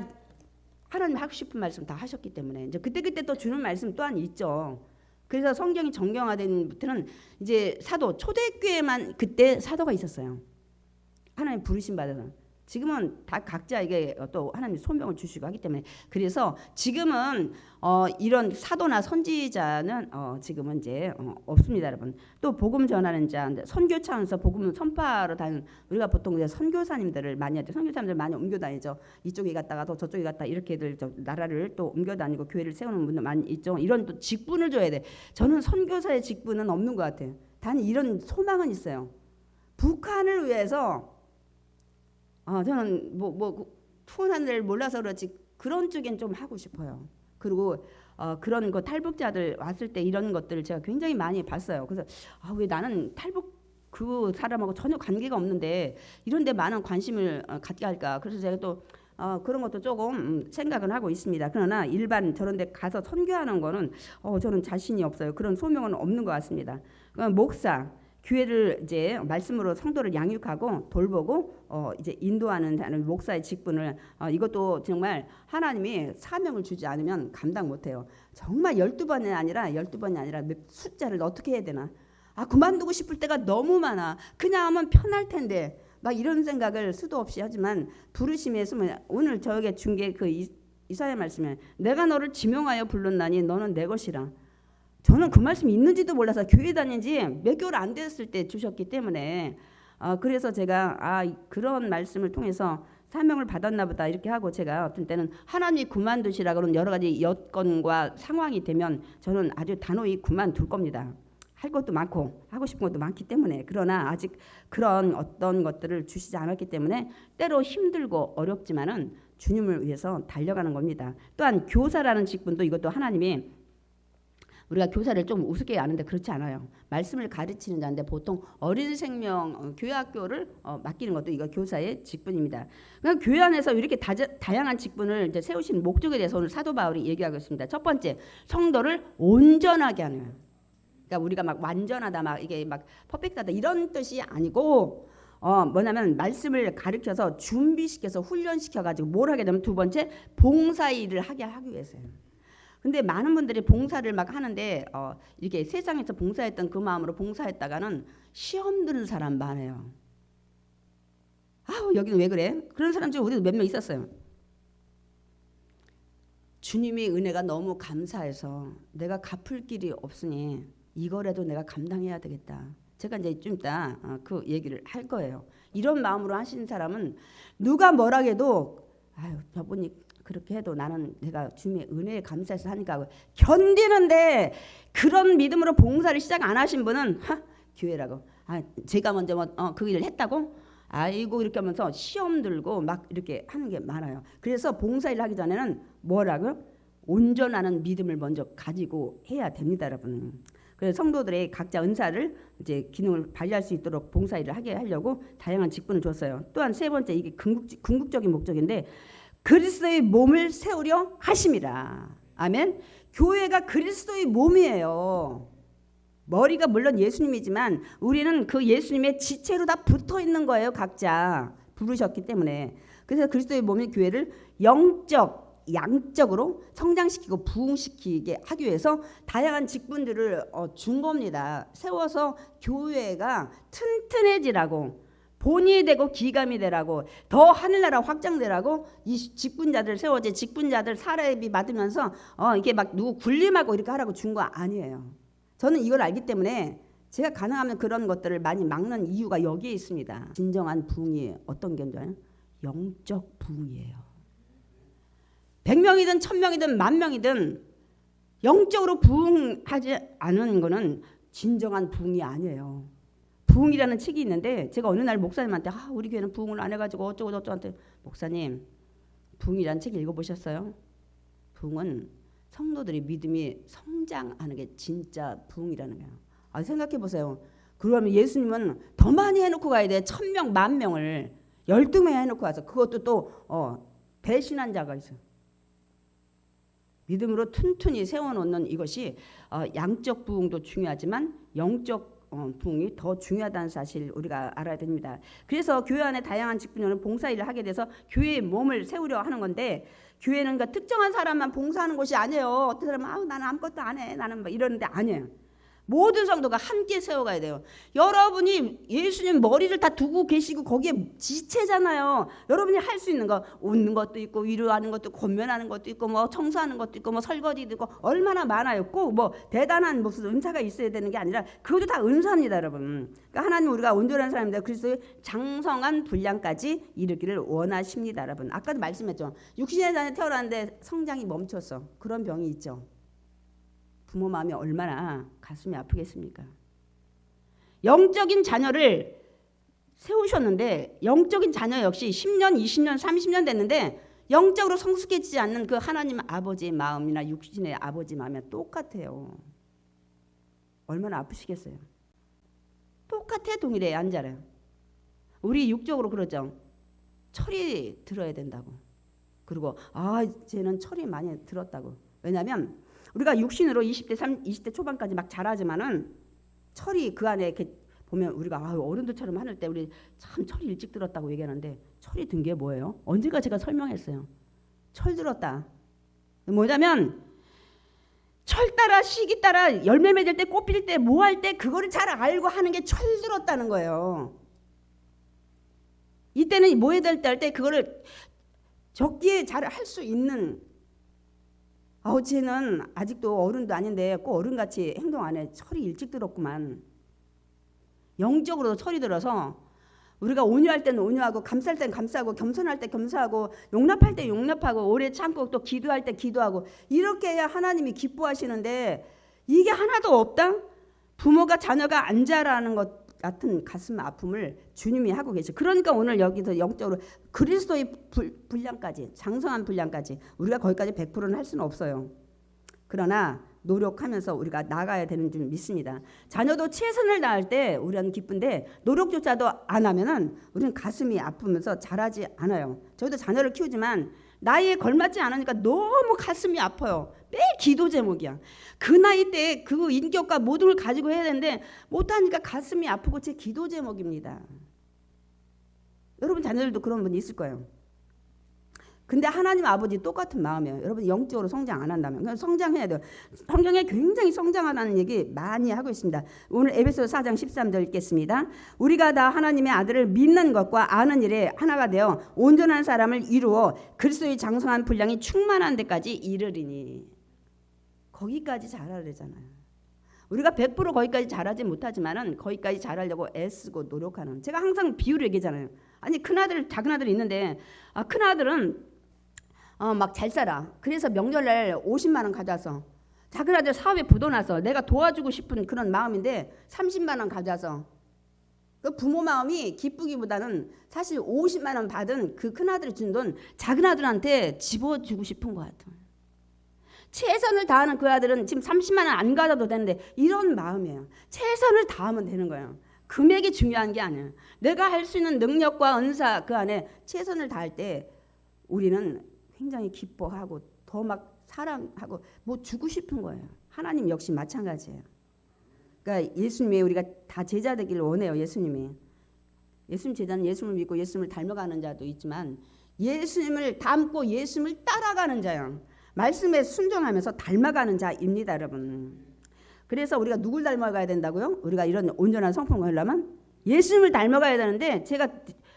A: 하나님 하고 싶은 말씀 다 하셨기 때문에 이제 그때 또 주는 말씀 또한 있죠. 그래서 성경이 정경화된 부터는 이제 사도, 초대교회만 그때 사도가 있었어요. 하나님 부르심 받아서. 지금은 다 각자에게 또 하나님 소명을 주시고 하기 때문에, 그래서 지금은 이런 사도나 선지자는 지금은 이제 없습니다, 여러분. 또 복음 전하는 자, 선교 차원에서 복음 선파로 다니는, 우리가 보통 이제 선교사님들을 많이 하죠. 선교사님들 많이 옮겨 다니죠. 이쪽에 갔다가 또 저쪽에 갔다 이렇게들 나라를 또 옮겨 다니고 교회를 세우는 분들 많이 있죠. 이런 또 직분을 줘야 돼. 저는 선교사의 직분은 없는 것 같아요. 단 이런 소망은 있어요. 북한을 위해서 저는 투혼한 일 몰라서 그렇지 그런 쪽엔 좀 하고 싶어요. 그리고 그런 거 탈북자들 왔을 때 이런 것들을 제가 굉장히 많이 봤어요. 그래서 왜 나는 탈북 그 사람하고 전혀 관계가 없는데 이런 데 많은 관심을 갖게 할까. 그래서 제가 또 그런 것도 조금 생각은 하고 있습니다. 그러나 일반 저런 데 가서 선교하는 거는 저는 자신이 없어요. 그런 소명은 없는 것 같습니다. 목사, 교회를 이제 말씀으로 성도를 양육하고 돌보고 이제 인도하는 목사의 직분을 이것도 정말 하나님이 사명을 주지 않으면 감당 못해요. 정말 12번이 아니라 숫자를 어떻게 해야 되나. 그만두고 싶을 때가 너무 많아. 그냥 하면 편할 텐데 막 이런 생각을 수도 없이 하지만 부르심에 있으면 오늘 저에게 준 게 그 이사야 말씀에 내가 너를 지명하여 불렀나니 너는 내 것이라. 저는 그 말씀이 있는지도 몰라서 교회 다닌 지 몇 개월 안 됐을 때 주셨기 때문에 그래서 제가 그런 말씀을 통해서 사명을 받았나 보다 이렇게 하고, 제가 어떤 때는 하나님이 그만두시라 그런 여러 가지 여건과 상황이 되면 저는 아주 단호히 그만둘 겁니다. 할 것도 많고 하고 싶은 것도 많기 때문에. 그러나 아직 그런 어떤 것들을 주시지 않았기 때문에 때로 힘들고 어렵지만은 주님을 위해서 달려가는 겁니다. 또한 교사라는 직분도 이것도 하나님이, 우리가 교사를 좀 우습게 아는데 그렇지 않아요. 말씀을 가르치는 자인데 보통 어린 생명 교회학교를 맡기는 것도 이거 교사의 직분입니다. 그러니까 교회 안에서 이렇게 다양한 직분을 이제 세우신 목적에 대해서 오늘 사도 바울이 얘기하고 있습니다. 첫 번째, 성도를 온전하게 하는. 그러니까 우리가 막 완전하다, 막 이게 막 퍼펙트하다 이런 뜻이 아니고 뭐냐면 말씀을 가르쳐서 준비시켜서 훈련시켜 가지고 뭘 하게 되면, 두 번째, 봉사 일을 하기 위해서요. 근데 많은 분들이 봉사를 막 하는데 이렇게 세상에서 봉사했던 그 마음으로 봉사했다가는 시험 드는 사람 많아요. 여기는 왜 그래? 그런 사람 중에 우리도 몇 명 있었어요. 주님의 은혜가 너무 감사해서 내가 갚을 길이 없으니 이거라도 내가 감당해야 되겠다. 제가 이제 좀 이따 그 얘기를 할 거예요. 이런 마음으로 하시는 사람은 누가 뭐라 해도 저분이 그렇게 해도 나는 내가 주님의 은혜에 감사해서 하니까 견디는데, 그런 믿음으로 봉사를 시작 안 하신 분은 교회라고 제가 먼저 그 일을 했다고 아이고 이렇게 하면서 시험 들고 막 이렇게 하는 게 많아요. 그래서 봉사일 하기 전에는 뭐라고요? 온전한 믿음을 먼저 가지고 해야 됩니다, 여러분. 그래서 성도들의 각자 은사를 이제 기능을 발휘할 수 있도록 봉사일을 하게 하려고 다양한 직분을 줬어요. 또한 세 번째, 이게 궁극적인 목적인데 그리스도의 몸을 세우려 하심이라. 아멘. 교회가 그리스도의 몸이에요. 머리가 물론 예수님이지만 우리는 그 예수님의 지체로 다 붙어 있는 거예요. 각자 부르셨기 때문에. 그래서 그리스도의 몸인 교회를 영적, 양적으로 성장시키고 부흥시키게 하기 위해서 다양한 직분들을 준 겁니다. 세워서 교회가 튼튼해지라고, 본이 되고 기감이 되라고, 더 하늘나라 확장되라고 이 직분자들 세워져, 직분자들 사례비 받으면서 이게 막 누구 군림하고 이렇게 하라고 준 거 아니에요. 저는 이걸 알기 때문에 제가 가능하면 그런 것들을 많이 막는 이유가 여기에 있습니다. 진정한 부흥이 어떤 게 있나요? 영적 부흥이에요. 100명이든 1000명이든 10,000명이든 영적으로 부흥하지 않은 거는 진정한 부흥이 아니에요. 부흥이라는 책이 있는데 제가 어느 날 목사님한테 우리 교회는 부흥을 안 해가지고 어쩌고 저쩌고 목사님, 부흥이라는 책 읽어보셨어요? 부흥은 성도들이 믿음이 성장하는 게 진짜 부흥이라는 거예요. 생각해 보세요. 그러면 예수님은 더 많이 해놓고 가야 돼. 1000명, 10,000명을 12명 해놓고 와서 그것도 또 배신한 자가 있어요. 믿음으로 튼튼히 세워놓는 이것이 양적 부흥도 중요하지만 영적 부흥이 더 중요하다는 사실 우리가 알아야 됩니다. 그래서 교회 안에 다양한 직분으로 봉사일을 하게 돼서 교회의 몸을 세우려 하는 건데, 교회는 그러니까 특정한 사람만 봉사하는 곳이 아니에요. 어떤 사람은 나는 아무것도 안 해, 나는 막 이러는데 아니에요. 모든 성도가 함께 세워가야 돼요. 여러분이 예수님 머리를 다 두고 계시고 거기에 지체잖아요. 여러분이 할 수 있는 거, 웃는 것도 있고 위로하는 것도 있고 권면하는 것도 있고 뭐 청소하는 것도 있고 뭐 설거지도 있고 얼마나 많아요. 꼭 뭐 대단한 무슨 은사가 있어야 되는 게 아니라 그것도 다 은사입니다, 여러분. 그러니까 하나님 우리가 온전한 사람입니다. 그리스도의 장성한 분량까지 이르기를 원하십니다, 여러분. 아까도 말씀했죠. 육신의 자녀 태어났는데 성장이 멈췄어. 그런 병이 있죠. 부모 마음이 얼마나 가슴이 아프겠습니까? 영적인 자녀를 세우셨는데 영적인 자녀 역시 10년, 20년, 30년 됐는데 영적으로 성숙해지지 않는 그 하나님 아버지의 마음이나 육신의 아버지 마음이 똑같아요. 얼마나 아프시겠어요? 똑같아, 동일해, 앉아요. 우리 육적으로 그러죠. 철이 들어야 된다고. 그리고 쟤는 철이 많이 들었다고. 왜냐하면 우리가 육신으로 20대 초반까지 막 자라지만은 철이 그 안에 이렇게 보면 우리가 어른들처럼 하늘 때 우리 참 철이 일찍 들었다고 얘기하는데 철이 든 게 뭐예요? 언제가 제가 설명했어요. 철 들었다. 뭐냐면 철 따라 시기 따라 열매 맺을 때 꽃 필 때 뭐 할 때 그거를 잘 알고 하는 게 철 들었다는 거예요. 이때는 뭐 해야 될 때 할 때 그거를 적기에 잘 할 수 있는, 쟤는 아직도 어른도 아닌데 꼭 어른같이 행동 안 해. 철이 일찍 들었구만. 영적으로도 철이 들어서 우리가 온유할 때는 온유하고 감쌀 때는 감싸고 겸손할 때 겸손하고 용납할 때 용납하고 오래 참고 또 기도할 때 기도하고 이렇게 해야 하나님이 기뻐하시는데 이게 하나도 없다? 부모가 자녀가 안 자라는 것 같은 가슴 아픔을 주님이 하고 계셔. 그러니까 오늘 여기서 영적으로 그리스도의 분량까지, 장성한 분량까지 우리가 거기까지 100%는 할 수는 없어요. 그러나 노력하면서 우리가 나가야 되는 줄 믿습니다. 자녀도 최선을 다할 때 우리는 기쁜데 노력조차도 안 하면은 우리는 가슴이 아프면서 자라지 않아요. 저희도 자녀를 키우지만 나이에 걸맞지 않으니까 너무 가슴이 아파요. 매일 기도 제목이야. 그 나이 때 그 인격과 모든 걸 가지고 해야 되는데 못하니까 가슴이 아프고 제 기도 제목입니다. 여러분 자녀들도 그런 분 있을 거예요. 근데 하나님 아버지 똑같은 마음이에요. 여러분 영적으로 성장 안 한다면 성장해야 돼요. 성경에 굉장히 성장하라는 얘기 많이 하고 있습니다. 오늘 에베소서 4장 13절 읽겠습니다. 우리가 다 하나님의 아들을 믿는 것과 아는 일에 하나가 되어 온전한 사람을 이루어 그리스도의 장성한 분량이 충만한 데까지 이르리니. 거기까지 자라야 되잖아요. 우리가 100% 거기까지 자라지 못하지만은 거기까지 자라려고 애쓰고 노력하는. 제가 항상 비유를 얘기하잖아요. 아니 큰아들 작은아들이 있는데 큰아들은 막 잘 살아. 그래서 명절날 50만 원 가져와서 작은아들 사업에 부도나서 내가 도와주고 싶은 그런 마음인데 30만 원 가져와서 그 부모 마음이 기쁘기보다는 사실 50만 원 받은 그 큰아들이 준 돈 작은 아들한테 집어주고 싶은 것 같아요. 최선을 다하는 그 아들은 지금 30만 원 안 가져도 되는데 이런 마음이에요. 최선을 다하면 되는 거예요. 금액이 중요한 게 아니에요. 내가 할 수 있는 능력과 은사 그 안에 최선을 다할 때 우리는 굉장히 기뻐하고 더 막 사랑하고 뭐 주고 싶은 거예요. 하나님 역시 마찬가지예요. 그러니까 예수님이 우리가 다 제자 되기를 원해요. 예수님 제자는 예수님을 믿고 예수님을 닮아가는 자도 있지만 예수님을 닮고 예수님을 따라가는 자요. 말씀에 순종하면서 닮아가는 자입니다, 여러분. 그래서 우리가 누굴 닮아가야 된다고요? 우리가 이런 온전한 성품을 하려면 예수님을 닮아가야 되는데, 제가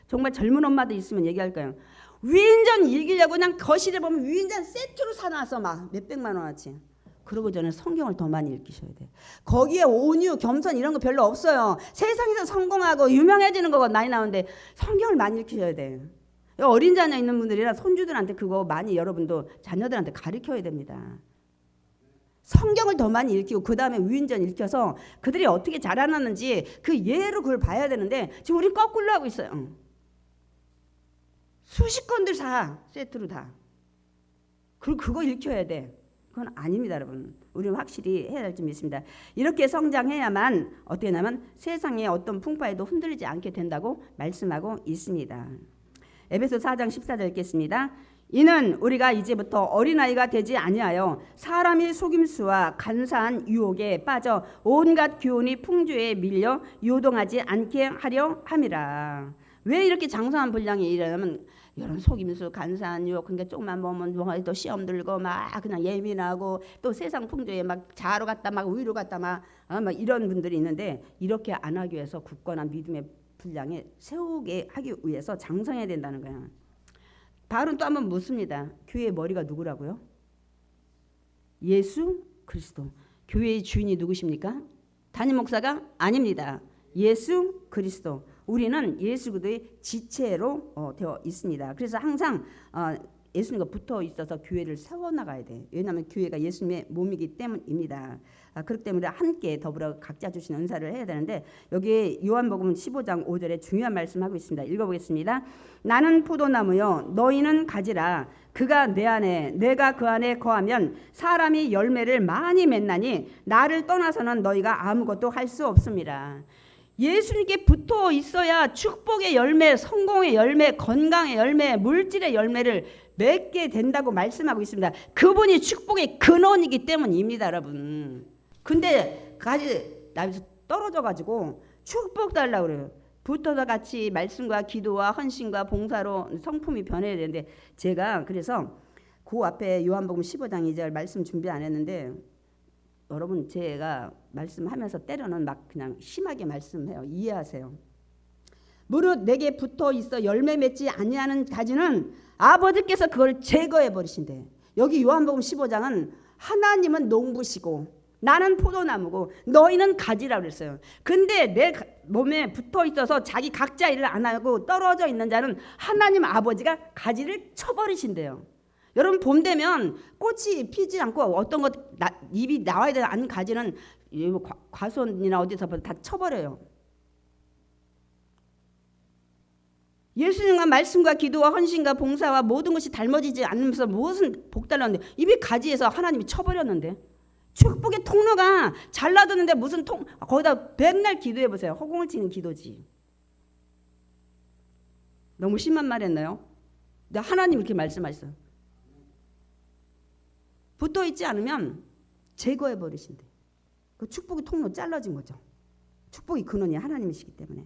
A: 정말 젊은 엄마들 있으면 얘기할 거예요. 위인전 이기려고 그냥 거실에 보면 위인전 세트로 사놔서 막 몇백만 원어치. 그러고 전에 성경을 더 많이 읽으셔야 돼. 거기에 온유, 겸손 이런 거 별로 없어요. 세상에서 성공하고 유명해지는 거가 많이 나오는데 성경을 많이 읽으셔야 돼. 어린 자녀 있는 분들이나 손주들한테 그거 많이 여러분도 자녀들한테 가르쳐야 됩니다. 성경을 더 많이 읽히고 그 다음에 위인전 읽혀서 그들이 어떻게 자라났는지 그 예로 그걸 봐야 되는데 지금 우리 거꾸로 하고 있어요. 수십 건들 사 세트로 다. 그거 읽혀야 돼. 그건 아닙니다, 여러분. 우리는 확실히 해야 할 점이 있습니다. 이렇게 성장해야만 어떻게 하냐면 세상의 어떤 풍파에도 흔들리지 않게 된다고 말씀하고 있습니다. 에베소 4장 14절 읽겠습니다. 이는 우리가 이제부터 어린아이가 되지 아니하여 사람이 속임수와 간사한 유혹에 빠져 온갖 교훈이 풍조에 밀려 요동하지 않게 하려 함이라. 왜 이렇게 장성한 분량이 이러냐면 이런 속임수, 간사한 유혹, 그러니까 조금만 보면 또 시험 들고 막 그냥 예민하고 또 세상 풍조에 막 좌로 갔다 막 위로 갔다 막 이런 분들이 있는데, 이렇게 안 하기 위해서 굳건한 믿음의 분량에 세우게 하기 위해서 장성해야 된다는 거예요. 바울은 또 한번 묻습니다. 교회의 머리가 누구라고요? 예수 그리스도. 교회의 주인이 누구십니까? 담임 목사가 아닙니다. 예수 그리스도. 우리는 예수 그리스도의 지체로 되어 있습니다. 그래서 항상 예수님과 붙어 있어서 교회를 세워나가야 돼. 왜냐하면 교회가 예수님의 몸이기 때문입니다. 그렇기 때문에 함께 더불어 각자 주신 은사를 해야 되는데, 여기 요한복음 15장 5절에 중요한 말씀하고 있습니다. 읽어보겠습니다. 나는 포도나무요 너희는 가지라. 그가 내 안에 내가 그 안에 거하면 사람이 열매를 많이 맺나니 나를 떠나서는 너희가 아무것도 할 수 없습니다. 예수님께 붙어 있어야 축복의 열매, 성공의 열매, 건강의 열매, 물질의 열매를 맺게 된다고 말씀하고 있습니다. 그분이 축복의 근원이기 때문입니다, 여러분. 근데 가지 나에서 떨어져 가지고 축복 달라고 그래요. 붙어서 같이 말씀과 기도와 헌신과 봉사로 성품이 변해야 되는데, 제가 그래서 그 앞에 요한복음 15장 2절 말씀 준비 안 했는데, 여러분 제가 말씀하면서 때로는 막 그냥 심하게 말씀해요. 이해하세요. 무릇 내게 붙어 있어 열매 맺지 아니하는 가지는 아버지께서 그걸 제거해 버리신대. 여기 요한복음 15장은 하나님은 농부시고 나는 포도나무고 너희는 가지라고 그랬어요. 근데 내 몸에 붙어 있어서 자기 각자 일을 안 하고 떨어져 있는 자는 하나님 아버지가 가지를 쳐버리신대요. 여러분 봄 되면 꽃이 피지 않고 어떤 것 잎이 나와야 되는 안 가지는 과수원이나 어디서 다 쳐버려요. 예수님과 말씀과 기도와 헌신과 봉사와 모든 것이 닮아지지 않으면서 무엇은 복달랐는데 잎이 가지에서 하나님이 쳐버렸는데, 축복의 통로가 잘라드는데 무슨 거기다 백날 기도해 보세요. 허공을 치는 기도지. 너무 심한 말 했나요? 근데 하나님 이렇게 말씀하셨어요. 붙어 있지 않으면 제거해 버리신대. 그 축복의 통로 잘라진 거죠. 축복의 근원이 하나님이시기 때문에.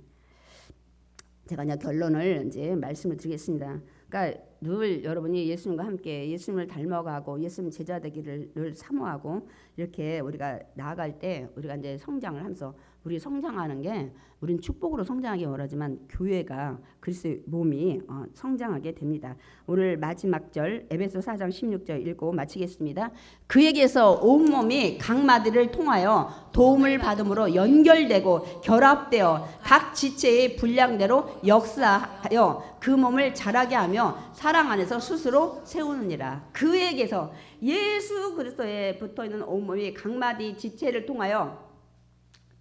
A: 제가 이제 결론을 이제 말씀을 드리겠습니다. 그러니까 늘 여러분이 예수님과 함께 예수님을 닮아가고 예수님 제자 되기를 늘 사모하고 이렇게 우리가 나아갈 때 우리가 이제 성장을 하면서, 우리 성장하는 게 우리는 축복으로 성장하기 원하지만 교회가 그리스도의 몸이 성장하게 됩니다. 오늘 마지막 절 에베소 4장 16절 읽고 마치겠습니다. 그에게서 온몸이 각 마디를 통하여 도움을 받음으로 연결되고 결합되어 각 지체의 분량대로 역사하여 그 몸을 자라게 하며 사랑 안에서 스스로 세우느니라. 그에게서 예수 그리스도에 붙어있는 온몸이 각 마디 지체를 통하여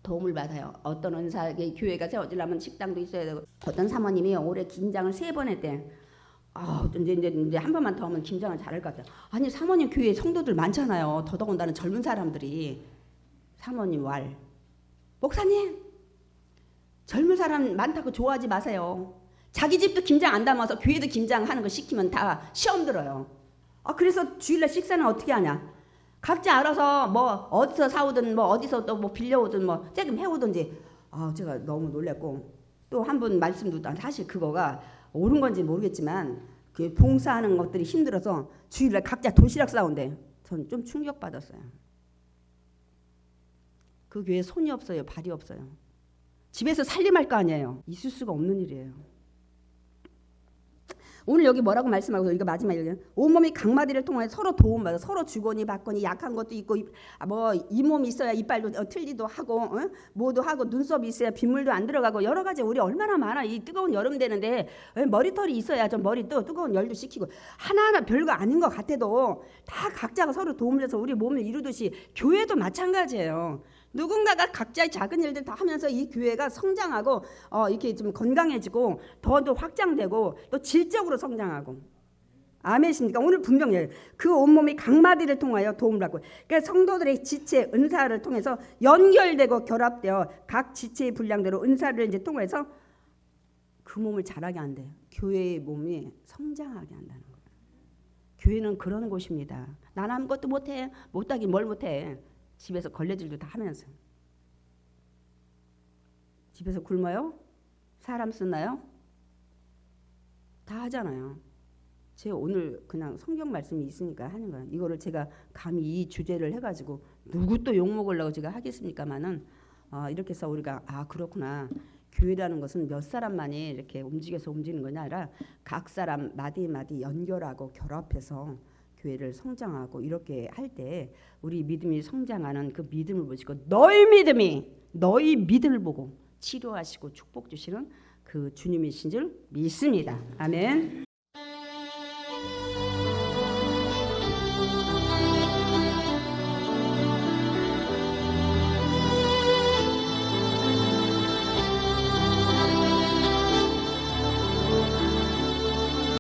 A: 도움을 받아요. 어떤 은사에게 교회가 세워지려면 식당도 있어야 되고, 어떤 사모님이 올해 김장을 3번 했대. 이제 한 번만 더 하면 김장을 잘할 것 같아요. 아니 사모님 교회에 성도들 많잖아요. 더더군다나 젊은 사람들이. 사모님 왈, 목사님 젊은 사람 많다고 좋아하지 마세요. 자기 집도 김장 안 담아서 교회도 김장하는 거 시키면 다 시험 들어요. 그래서 주일날 식사는 어떻게 하냐? 각자 알아서 뭐 어디서 사오든 뭐 어디서 또 뭐 빌려오든 뭐 조금 해오든지. 제가 너무 놀랐고, 또 한 분 말씀도 사실 그거가 옳은 건지 모르겠지만 그 봉사하는 것들이 힘들어서 주일날 각자 도시락 싸온대. 전 좀 충격받았어요. 그 교회에 손이 없어요, 발이 없어요. 집에서 살림할 거 아니에요. 있을 수가 없는 일이에요. 오늘 여기 뭐라고 말씀하고, 이거 마지막 얘기는 온몸이 각마디를 통하여 서로 도움받아, 서로 주거니 받거니, 약한 것도 있고 뭐 이 몸이 있어야 이빨도 틀리도 하고, 뭐도 하고, 눈썹이 있어야 빗물도 안 들어가고, 여러 가지 우리 얼마나 많아. 이 뜨거운 여름 되는데 머리털이 있어야 좀 머리도 뜨거운 열도 식히고, 하나하나 별거 아닌 것 같아도 다 각자가 서로 도움을 줘서 우리 몸을 이루듯이 교회도 마찬가지예요. 누군가가 각자의 작은 일들 다 하면서 이 교회가 성장하고 이렇게 좀 건강해지고 더 확장되고 또 질적으로 성장하고. 아멘이십니까? 오늘 분명히 그 온몸이 각마디를 통하여 도움을 받고, 그러니까 성도들의 지체 은사를 통해서 연결되고 결합되어 각 지체의 분량대로 은사를 이제 통해서 그 몸을 자라게 한대요. 교회의 몸이 성장하게 한다는 거예요. 교회는 그런 곳입니다. 난 아무것도 못해. 못하긴 뭘 못해. 집에서 걸레질도 다 하면서. 집에서 굶어요? 사람 쓰나요? 다 하잖아요. 제가 오늘 그냥 성경 말씀이 있으니까 하는 거예요. 이거를 제가 감히 이 주제를 해가지고 누구 또 욕먹으려고 제가 하겠습니까마는, 이렇게 해서 우리가 그렇구나. 교회라는 것은 몇 사람만이 이렇게 움직여서 움직이는 것이 아니라 각 사람 마디마디 연결하고 결합해서 교회를 성장하고, 이렇게 할 때 우리 믿음이 성장하는 그 믿음을 보시고, 너희 믿음을 보고 치료하시고 축복 주시는 그 주님이신 줄 믿습니다. 아멘.